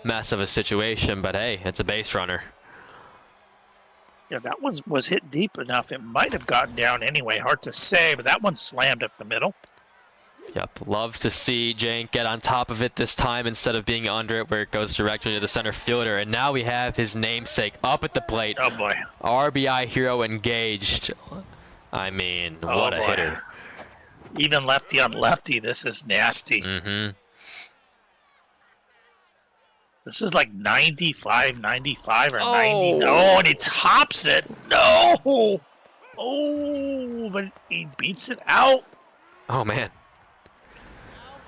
mess of a situation, but hey, it's a base runner. Yeah, that was hit deep enough. It might have gotten down anyway. Hard to say, but that one slammed up the middle. Yep, love to see J3yEnk get on top of it this time instead of being under it where it goes directly to the center fielder. And now we have his namesake up at the plate. Oh boy. RBI hero engaged. I mean, what a hitter. Even lefty on lefty, this is nasty. This is like 95 or 90. Oh, and he tops it. No. Oh, but he beats it out. Oh, man.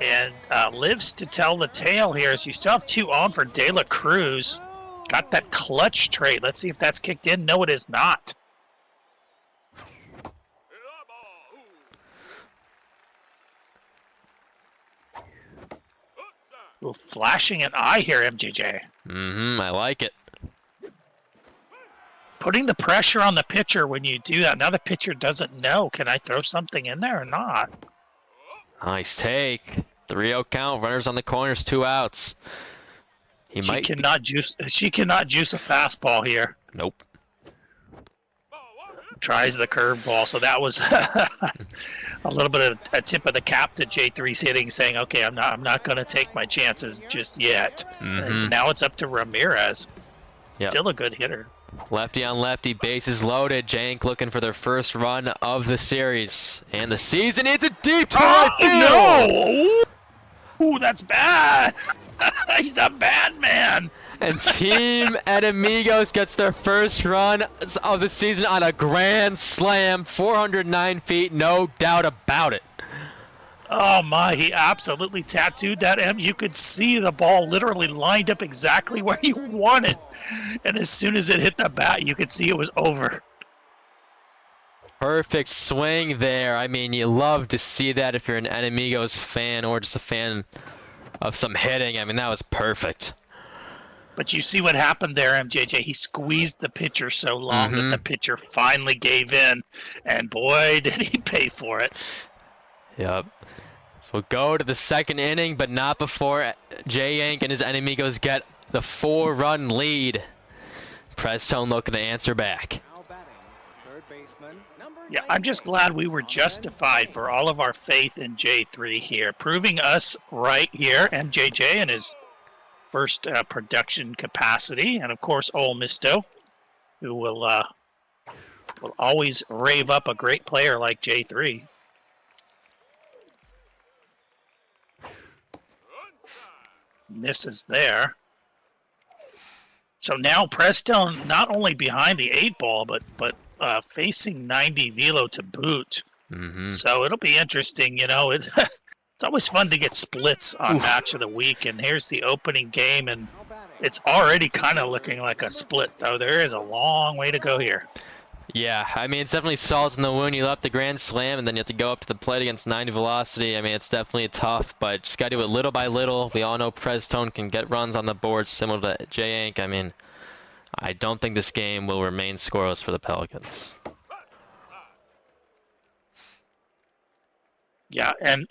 And lives to tell the tale here as you still have 2 on for De La Cruz. Got that clutch trait. Let's see if that's kicked in. No, it is not. Ooh, flashing an eye here, MJJ. I like it. Putting the pressure on the pitcher when you do that. Now the pitcher doesn't know. Can I throw something in there or not? Nice take. 3-0 count. Runners on the corners, 2 outs. He She might. cannot juice. She cannot juice a fastball here. Nope. Tries the curveball, so that was a little bit of a tip of the cap to J3's hitting, saying, "Okay, I'm not going to take my chances just yet." And now it's up to Ramirez. Yep. Still a good hitter. Lefty on lefty, bases loaded. J3yEnk looking for their first run of the series and the season. It's a deep to right field. No! Ooh, that's bad. He's a bad man. And Team Enemigos gets their first run of the season on a grand slam, 409 feet, no doubt about it. Oh my, he absolutely tattooed that M. You could see the ball literally lined up exactly where you want it. And as soon as it hit the bat, you could see it was over. Perfect swing there. I mean, you love to see that if you're an Enemigos fan or just a fan of some hitting. I mean, that was perfect. But you see what happened there, MJJ. He squeezed the pitcher so long that the pitcher finally gave in. And boy, did he pay for it. Yep. So we'll go to the second inning, but not before J3yEnk and his Enemigos get the 4-run lead. Preztone looking to answer back. Yeah, I'm just glad we were justified for all of our faith in J3 here, proving us right here, MJJ and his first production capacity, and of course Ole Misto, who will always rave up a great player like J3. Misses there. So now Preztone not only behind the 8-ball, but facing 90 velo to boot. So it'll be interesting, you know. It's always fun to get splits on Match of the Week, and here's the opening game, and it's already kind of looking like a split, though. There is a long way to go here. Yeah, I mean, it's definitely salt in the wound. You left the grand slam, and then you have to go up to the plate against 90 velocity. I mean, it's definitely tough, but just got to do it little by little. We all know Preztone can get runs on the board similar to J3yEnk. I mean, I don't think this game will remain scoreless for the Pelicans. Yeah, and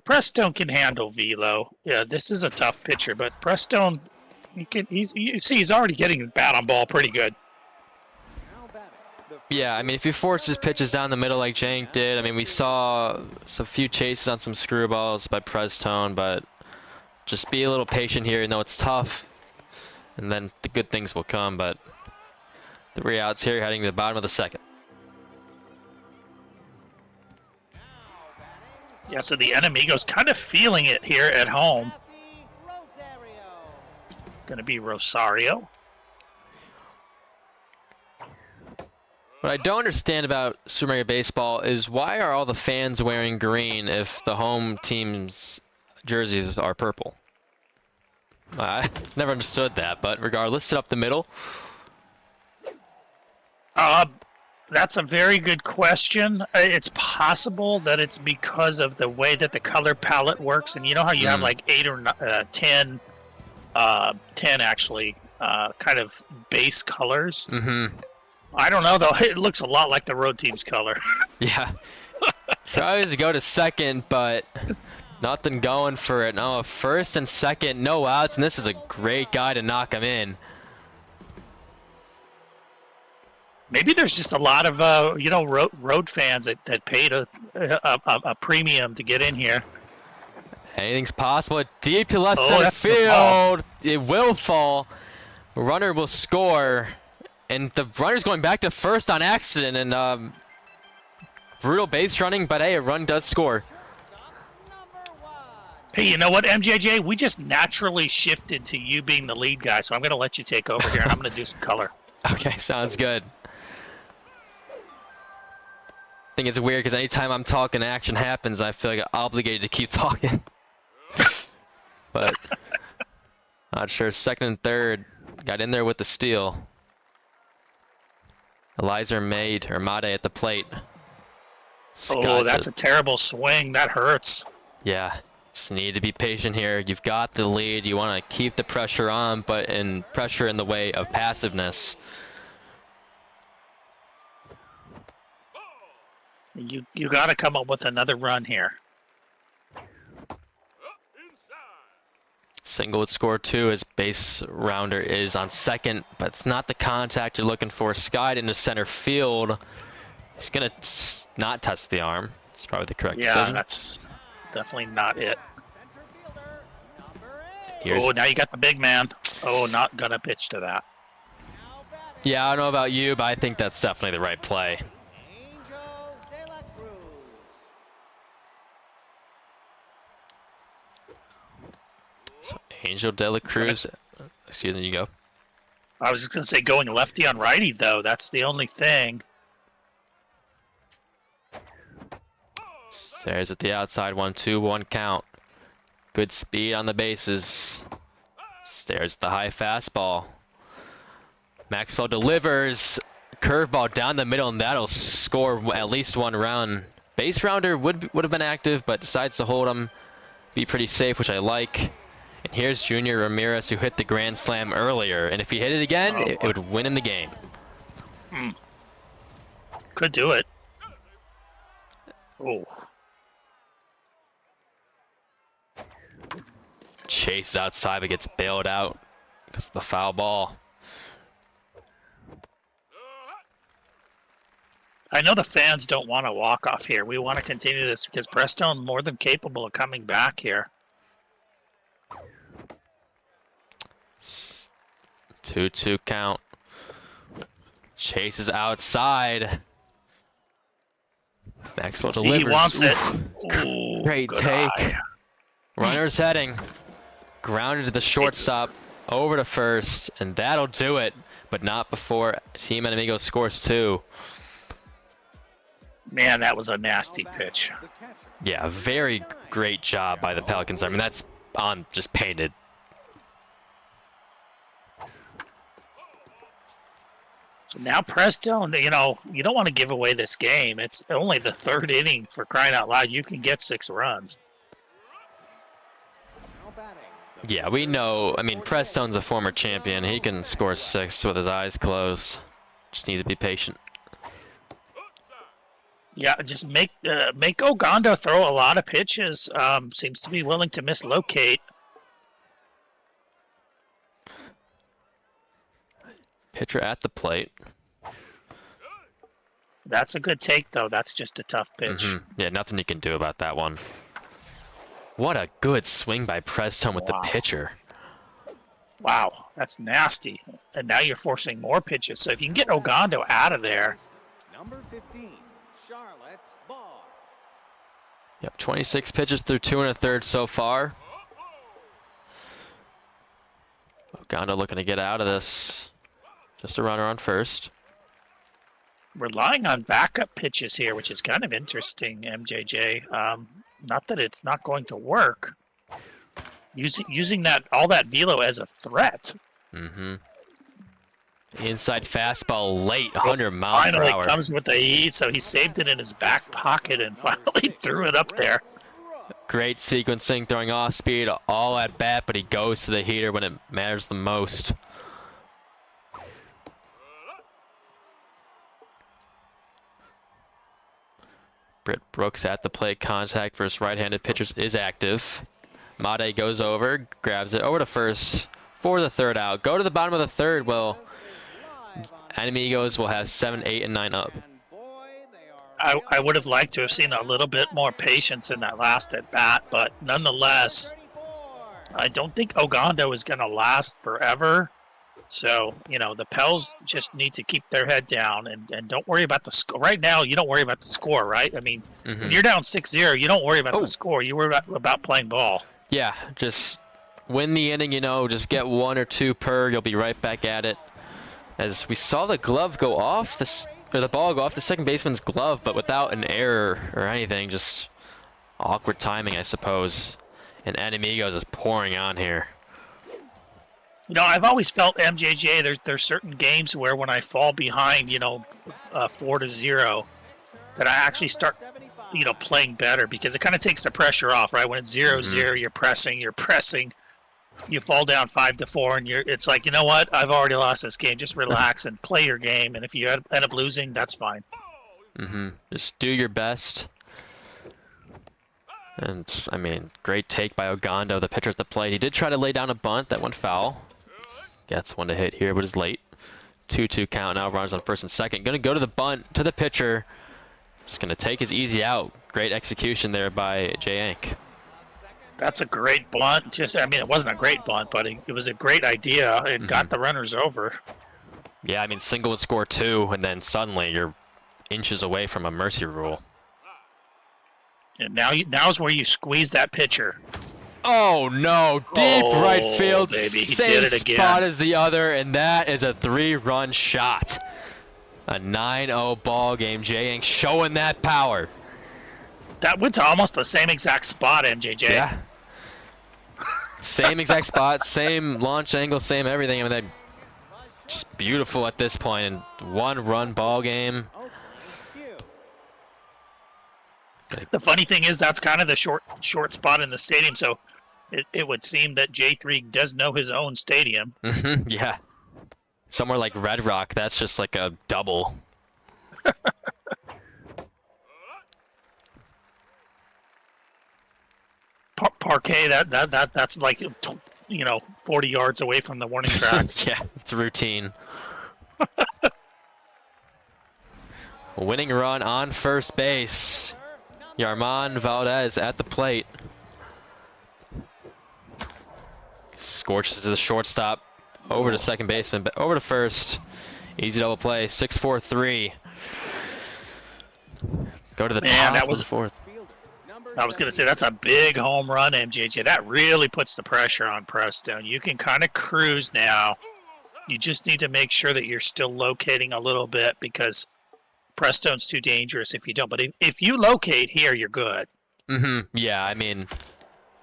Preztone can handle velo. Yeah, this is a tough pitcher, but Preztone, you see he's already getting bat on ball pretty good. Yeah, I mean, if he forces pitches down the middle like J3yEnk did, I mean, we saw a few chases on some screwballs by Preztone, but just be a little patient here. You know, it's tough, and then the good things will come, but 3 outs here heading to the bottom of the second. Yeah, so the Enemigos kind of feeling it here at home. Going to be Rosario. What I don't understand about Super Mario Baseball is why are all the fans wearing green if the home team's jerseys are purple? I never understood that, but regardless, sit up the middle. That's a very good question. It's possible that it's because of the way that the color palette works, and you know how you have like 8 or 10 actually kind of base colors. I don't know though. It looks a lot like the road team's color. Yeah. Tries to go to second, but nothing going for it. No, first and second, no outs, and this is a great guy to knock him in. Maybe there's just a lot of road fans that paid a premium to get in here. Anything's possible. Deep to left center that's field. It will fall. Runner will score. And the runner's going back to first on accident. And brutal base running, but hey, a run does score. Hey, you know what, MJJ? We just naturally shifted to you being the lead guy, so I'm going to let you take over here, and I'm going to do some color. Okay, sounds good. I think it's weird because anytime I'm talking, action happens, I feel like obligated to keep talking. But not sure. Second and third got in there with the steal. Eliza Made at the plate. Oh, that's a terrible swing. That hurts. Yeah, just need to be patient here. You've got the lead. You want to keep the pressure on, but pressure in the way of passiveness. You got to come up with another run here. Single would score 2 as base rounder is on second, but it's not the contact you're looking for. Skied into center field. He's going to not touch the arm. It's probably the correct decision. That's definitely not it. Here's, oh, now you got the big man. Oh, not going to pitch to that. yeah, I don't know about you, but I think that's definitely the right play. So Angel De La Cruz, excuse me, you go. I was just going to say going lefty on righty, though. That's the only thing. Stares at the outside, 1-2-1 count. Good speed on the bases. Stares at the high fastball. Maxwell delivers. Curveball down the middle, and that'll score at least 1 run. Base rounder would have been active, but decides to hold him. Be pretty safe, which I like. And here's Junior Ramirez, who hit the grand slam earlier. And if he hit it again, it would win him the game. Could do it. Oh. Chase outside, but gets bailed out because of the foul ball. I know the fans don't want to walk off here. We want to continue this because Preztone more than capable of coming back here. 2-2 count. Chase is outside. Maxwell delivers. He wants it. Ooh, great good take. eye. Runner's heading. Grounded to the shortstop. Over to first. And that'll do it. But not before Team Enemigo scores 2. Man, that was a nasty pitch. Yeah, very great job by the Pelicans. I mean, that's on just painted. So now Preztone, you know, you don't want to give away this game. It's only the 3rd inning, for crying out loud. You can get 6 runs. Yeah, we know. I mean, Preztone's a former champion. He can score 6 with his eyes closed. Just needs to be patient. Yeah, just make Ogando throw a lot of pitches. Seems to be willing to mislocate. Pitcher at the plate. That's a good take, though. That's just a tough pitch. Yeah, nothing you can do about that one. What a good swing by Preztone with the pitcher. Wow, that's nasty. And now you're forcing more pitches. So if you can get Ogando out of there. Number 15, Charlotte Barr. Yep, 26 pitches through 2 1/3 so far. Ogando looking to get out of this. Just a runner on first. Relying on backup pitches here, which is kind of interesting, MJJ. Not that it's not going to work. Using all that velo as a threat. Inside fastball late, 100 miles per hour. Finally comes with the heat, so he saved it in his back pocket and finally threw it up there. Great sequencing, throwing off speed, all at bat, but he goes to the heater when it matters the most. Britt Brooks at the plate, contact versus right-handed pitchers is active. Made goes over, grabs it over to first for the 3rd out. Go to the bottom of the 3rd. Well, Enemigos will have 7, 8, and 9 up. I would have liked to have seen a little bit more patience in that last at bat, but nonetheless, I don't think Ogando is going to last forever. So, you know, the Pels just need to keep their head down and don't worry about the score. Right now, you don't worry about the score, right? I mean, when you're down 6-0, you don't worry about the score. You worry about playing ball. Yeah, just win the inning, you know, just get 1 or 2 per. You'll be right back at it. As we saw the glove go off, the ball go off the second baseman's glove, but without an error or anything, just awkward timing, I suppose. And Enemigos is pouring on here. You know, I've always felt MJJ. There's certain games where when I fall behind, you know, 4-0, that I actually start, you know, playing better because it kind of takes the pressure off, right? When it's 0-0, you're pressing. You fall down 5-4, and it's like, you know what? I've already lost this game. Just relax and play your game. And if you end up losing, that's fine. Just do your best. And, I mean, great take by Ogando, the pitcher at the plate. He did try to lay down a bunt. That went foul. Gets one to hit here, but is late. 2-2 count now. Runners on first and second. Going to go to the bunt, to the pitcher. Just going to take his easy out. Great execution there by J3yEnk. That's a great bunt. I mean, it wasn't a great bunt, but it was a great idea. It got the runners over. Yeah, I mean, single would score 2, and then suddenly you're inches away from a mercy rule. And now's where you squeeze that pitcher. Oh no, deep right field, baby, he same did it again. spot as the other, and that is a 3-run shot. A 9-0 ball game. J3yEnk showing that power. That went to almost the same exact spot, MJJ. Yeah. Same exact spot, same launch angle, same everything. I mean, that just beautiful at this point. And 1-run ball game. The funny thing is that's kind of the short spot in the stadium, so it would seem that J3 does know his own stadium. Yeah. Somewhere like Red Rock, that's just like a double. Parquet, that's like 40 yards away from the warning track. Yeah, it's routine. Winning run on first base. Yarman Valdez at the plate. Scorches to the shortstop. Over to second baseman. Over to first. Easy double play. 6-4-3. Go to the top that was of the fourth. I was going to say, that's a big home run, MJJ. That really puts the pressure on Preztone. You can kind of cruise now. You just need to make sure that you're still locating a little bit because Prestone's too dangerous if you don't. But if you locate here, you're good. Yeah, I mean,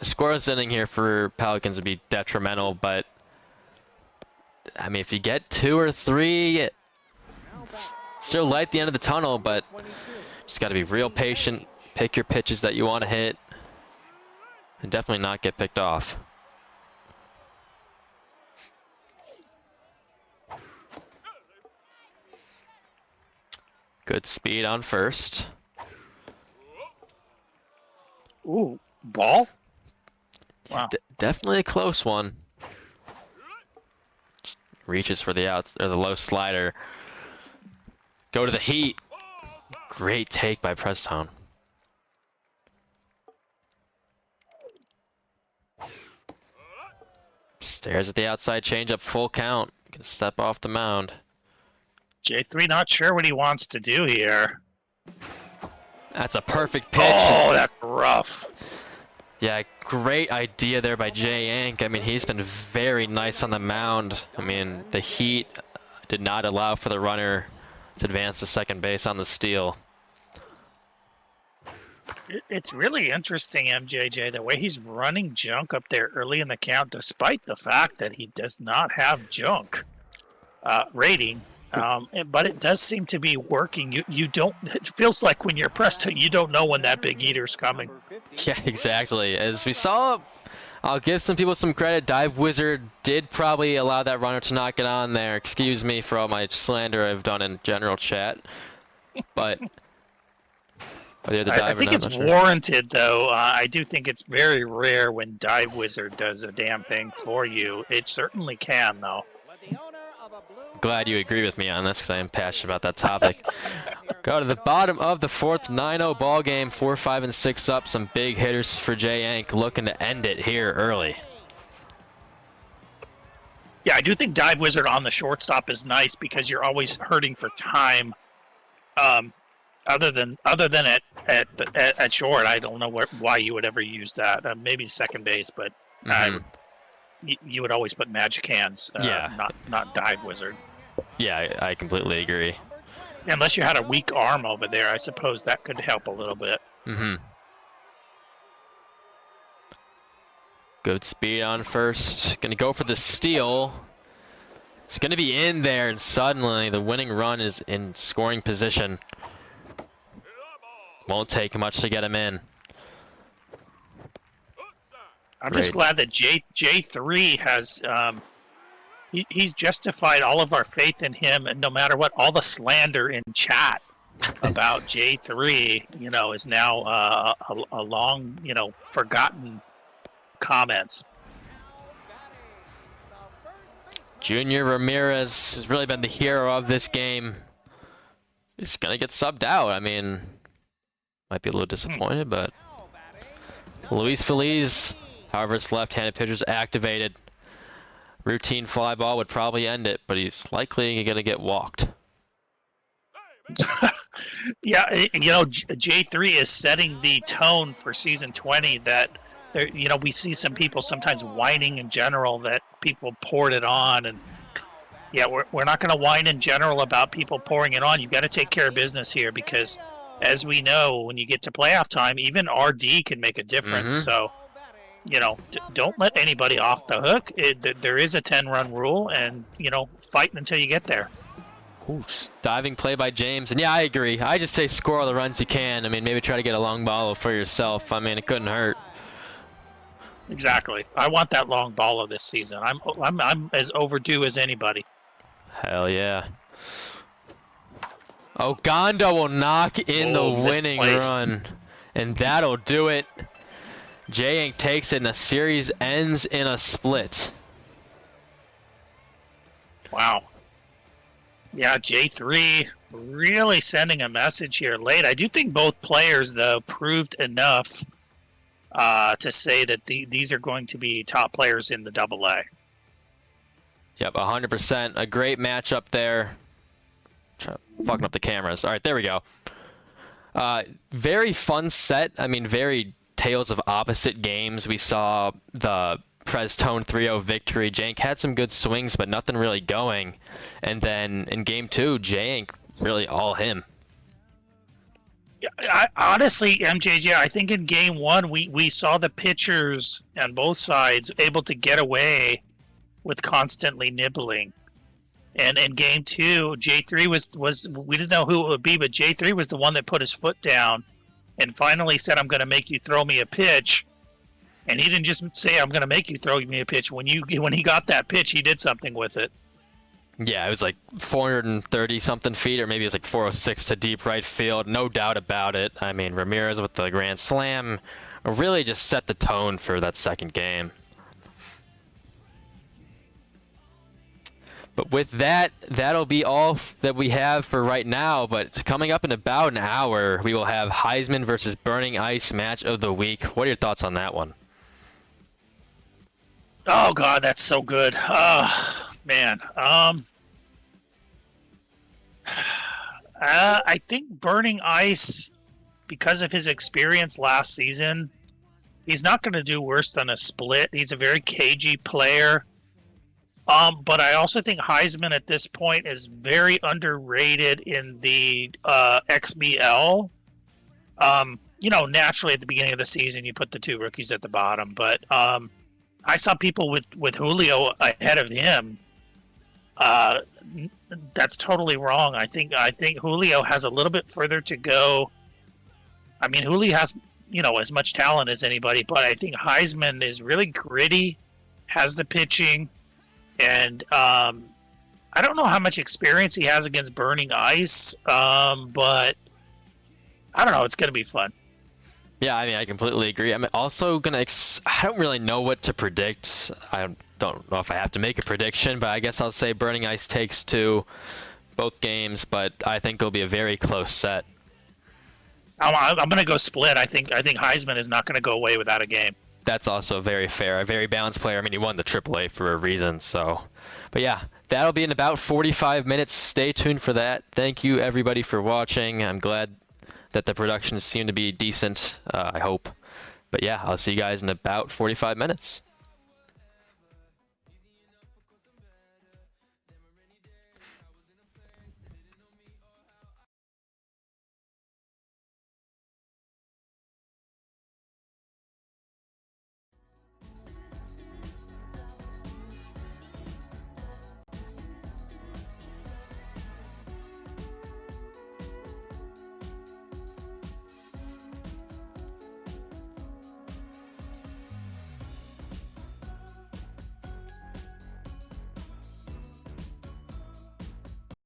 a scoreless inning here for Pelicans would be detrimental, but I mean, if you get 2 or 3, it's still light at the end of the tunnel, but just got to be real patient. Pick your pitches that you want to hit, and definitely not get picked off. Good speed on first. Ooh, ball? Wow. Definitely a close one. Reaches for the outs or the low slider. Go to the heat. Great take by Preztone. Stares at the outside changeup, full count. Gonna step off the mound. J3 not sure what he wants to do here. That's a perfect pitch. Oh, that's rough. Yeah, great idea there by J3yEnk. I mean, he's been very nice on the mound. I mean, the heat did not allow for the runner to advance to second base on the steal. It's really interesting, MJJ, the way he's running junk up there early in the count, despite the fact that he does not have junk rating. But it does seem to be working. You don't. It feels like when you're pressed, you don't know when that big eater's coming. Yeah, exactly. As we saw, I'll give some people some credit. Dive Wizard did probably allow that runner to not get on there. Excuse me for all my slander I've done in general chat, but. I think it's warranted, though. I do think it's very rare when Dive Wizard does a damn thing for you. It certainly can, though. Glad you agree with me on this because I am passionate about that topic. Go to the bottom of the fourth, 9-0 ball game, 4, 5, and 6 up. Some big hitters for J3yEnk looking to end it here early. Yeah, I do think Dive Wizard on the shortstop is nice because you're always hurting for time. Other than at short, I don't know why you would ever use that. Maybe second base, but you would always put Magic Hands, not Dive Wizard. Yeah, I completely agree. Unless you had a weak arm over there, I suppose that could help a little bit. Good speed on first. Gonna go for the steal. It's gonna be in there, and suddenly the winning run is in scoring position. Won't take much to get him in. I'm just glad that J3 has he's justified all of our faith in him, and no matter what, all the slander in chat about J3, is now a long, forgotten comments. Junior Ramirez has really been the hero of this game. He's going to get subbed out. I mean, might be a little disappointed, but Luis Feliz, however, his left-handed pitcher's activated. Routine fly ball would probably end it, but he's likely going to get walked. Yeah, J3 is setting the tone for season 20 that there, we see some people sometimes whining in general that people poured it on, and yeah, we're not going to whine in general about people pouring it on. You've got to take care of business here because, as we know, when you get to playoff time, even RD can make a difference. So, don't let anybody off the hook. There is a 10-run rule, and fight until you get there. Ooh, diving play by James. And yeah, I agree. I just say score all the runs you can. I mean, maybe try to get a long ball for yourself. I mean, it couldn't hurt. Exactly. I want that long ball of this season. I'm as overdue as anybody. Hell yeah. Ogando will knock in the winning run. And that'll do it. J3yEnk takes it, and the series ends in a split. Wow. Yeah, J3 really sending a message here late. I do think both players, though, proved enough to say that these are going to be top players in the AA. Yep, 100%. A great matchup there. Fucking up the cameras. All right, there we go. Very fun set. I mean, very tales of opposite games. We saw the Preztone 3-0 victory. J3yEnk had some good swings, but nothing really going. And then in game 2, J3yEnk really all him. Yeah, honestly, MJJ, I think in game 1 we saw the pitchers on both sides able to get away with constantly nibbling. And in game 2, J3 was we didn't know who it would be, but J3 was the one that put his foot down and finally said, "I'm going to make you throw me a pitch." And he didn't just say, "I'm going to make you throw me a pitch." When he got that pitch, he did something with it. Yeah, it was like 430-something feet, or maybe it was like 406 to deep right field. No doubt about it. I mean, Ramirez with the grand slam really just set the tone for that second game. But with that, that'll be all that we have for right now. But coming up in about an hour, we will have Heisman versus Burning Ice match of the week. What are your thoughts on that one? Oh, God, that's so good. Man. I think Burning Ice, because of his experience last season, he's not going to do worse than a split. He's a very cagey player. But I also think Heisman at this point is very underrated in the XBL. Naturally at the beginning of the season, you put the two rookies at the bottom. But I saw people with Julio ahead of him. That's totally wrong. I think Julio has a little bit further to go. I mean, Julio has as much talent as anybody, but I think Heisman is really gritty, has the pitching, and I don't know how much experience he has against Burning Ice, but I don't know. It's going to be fun. Yeah, I mean, I completely agree. I'm also going to... I don't really know what to predict. I don't know if I have to make a prediction, but I guess I'll say Burning Ice takes 2 both games, but I think it'll be a very close set. I'm going to go split. I think Heisman is not going to go away without a game. That's also very fair. A very balanced player. I mean, he won the AAA for a reason, so... But yeah, that'll be in about 45 minutes. Stay tuned for that. Thank you, everybody, for watching. I'm glad that the productions seem to be decent, I hope. But yeah, I'll see you guys in about 45 minutes.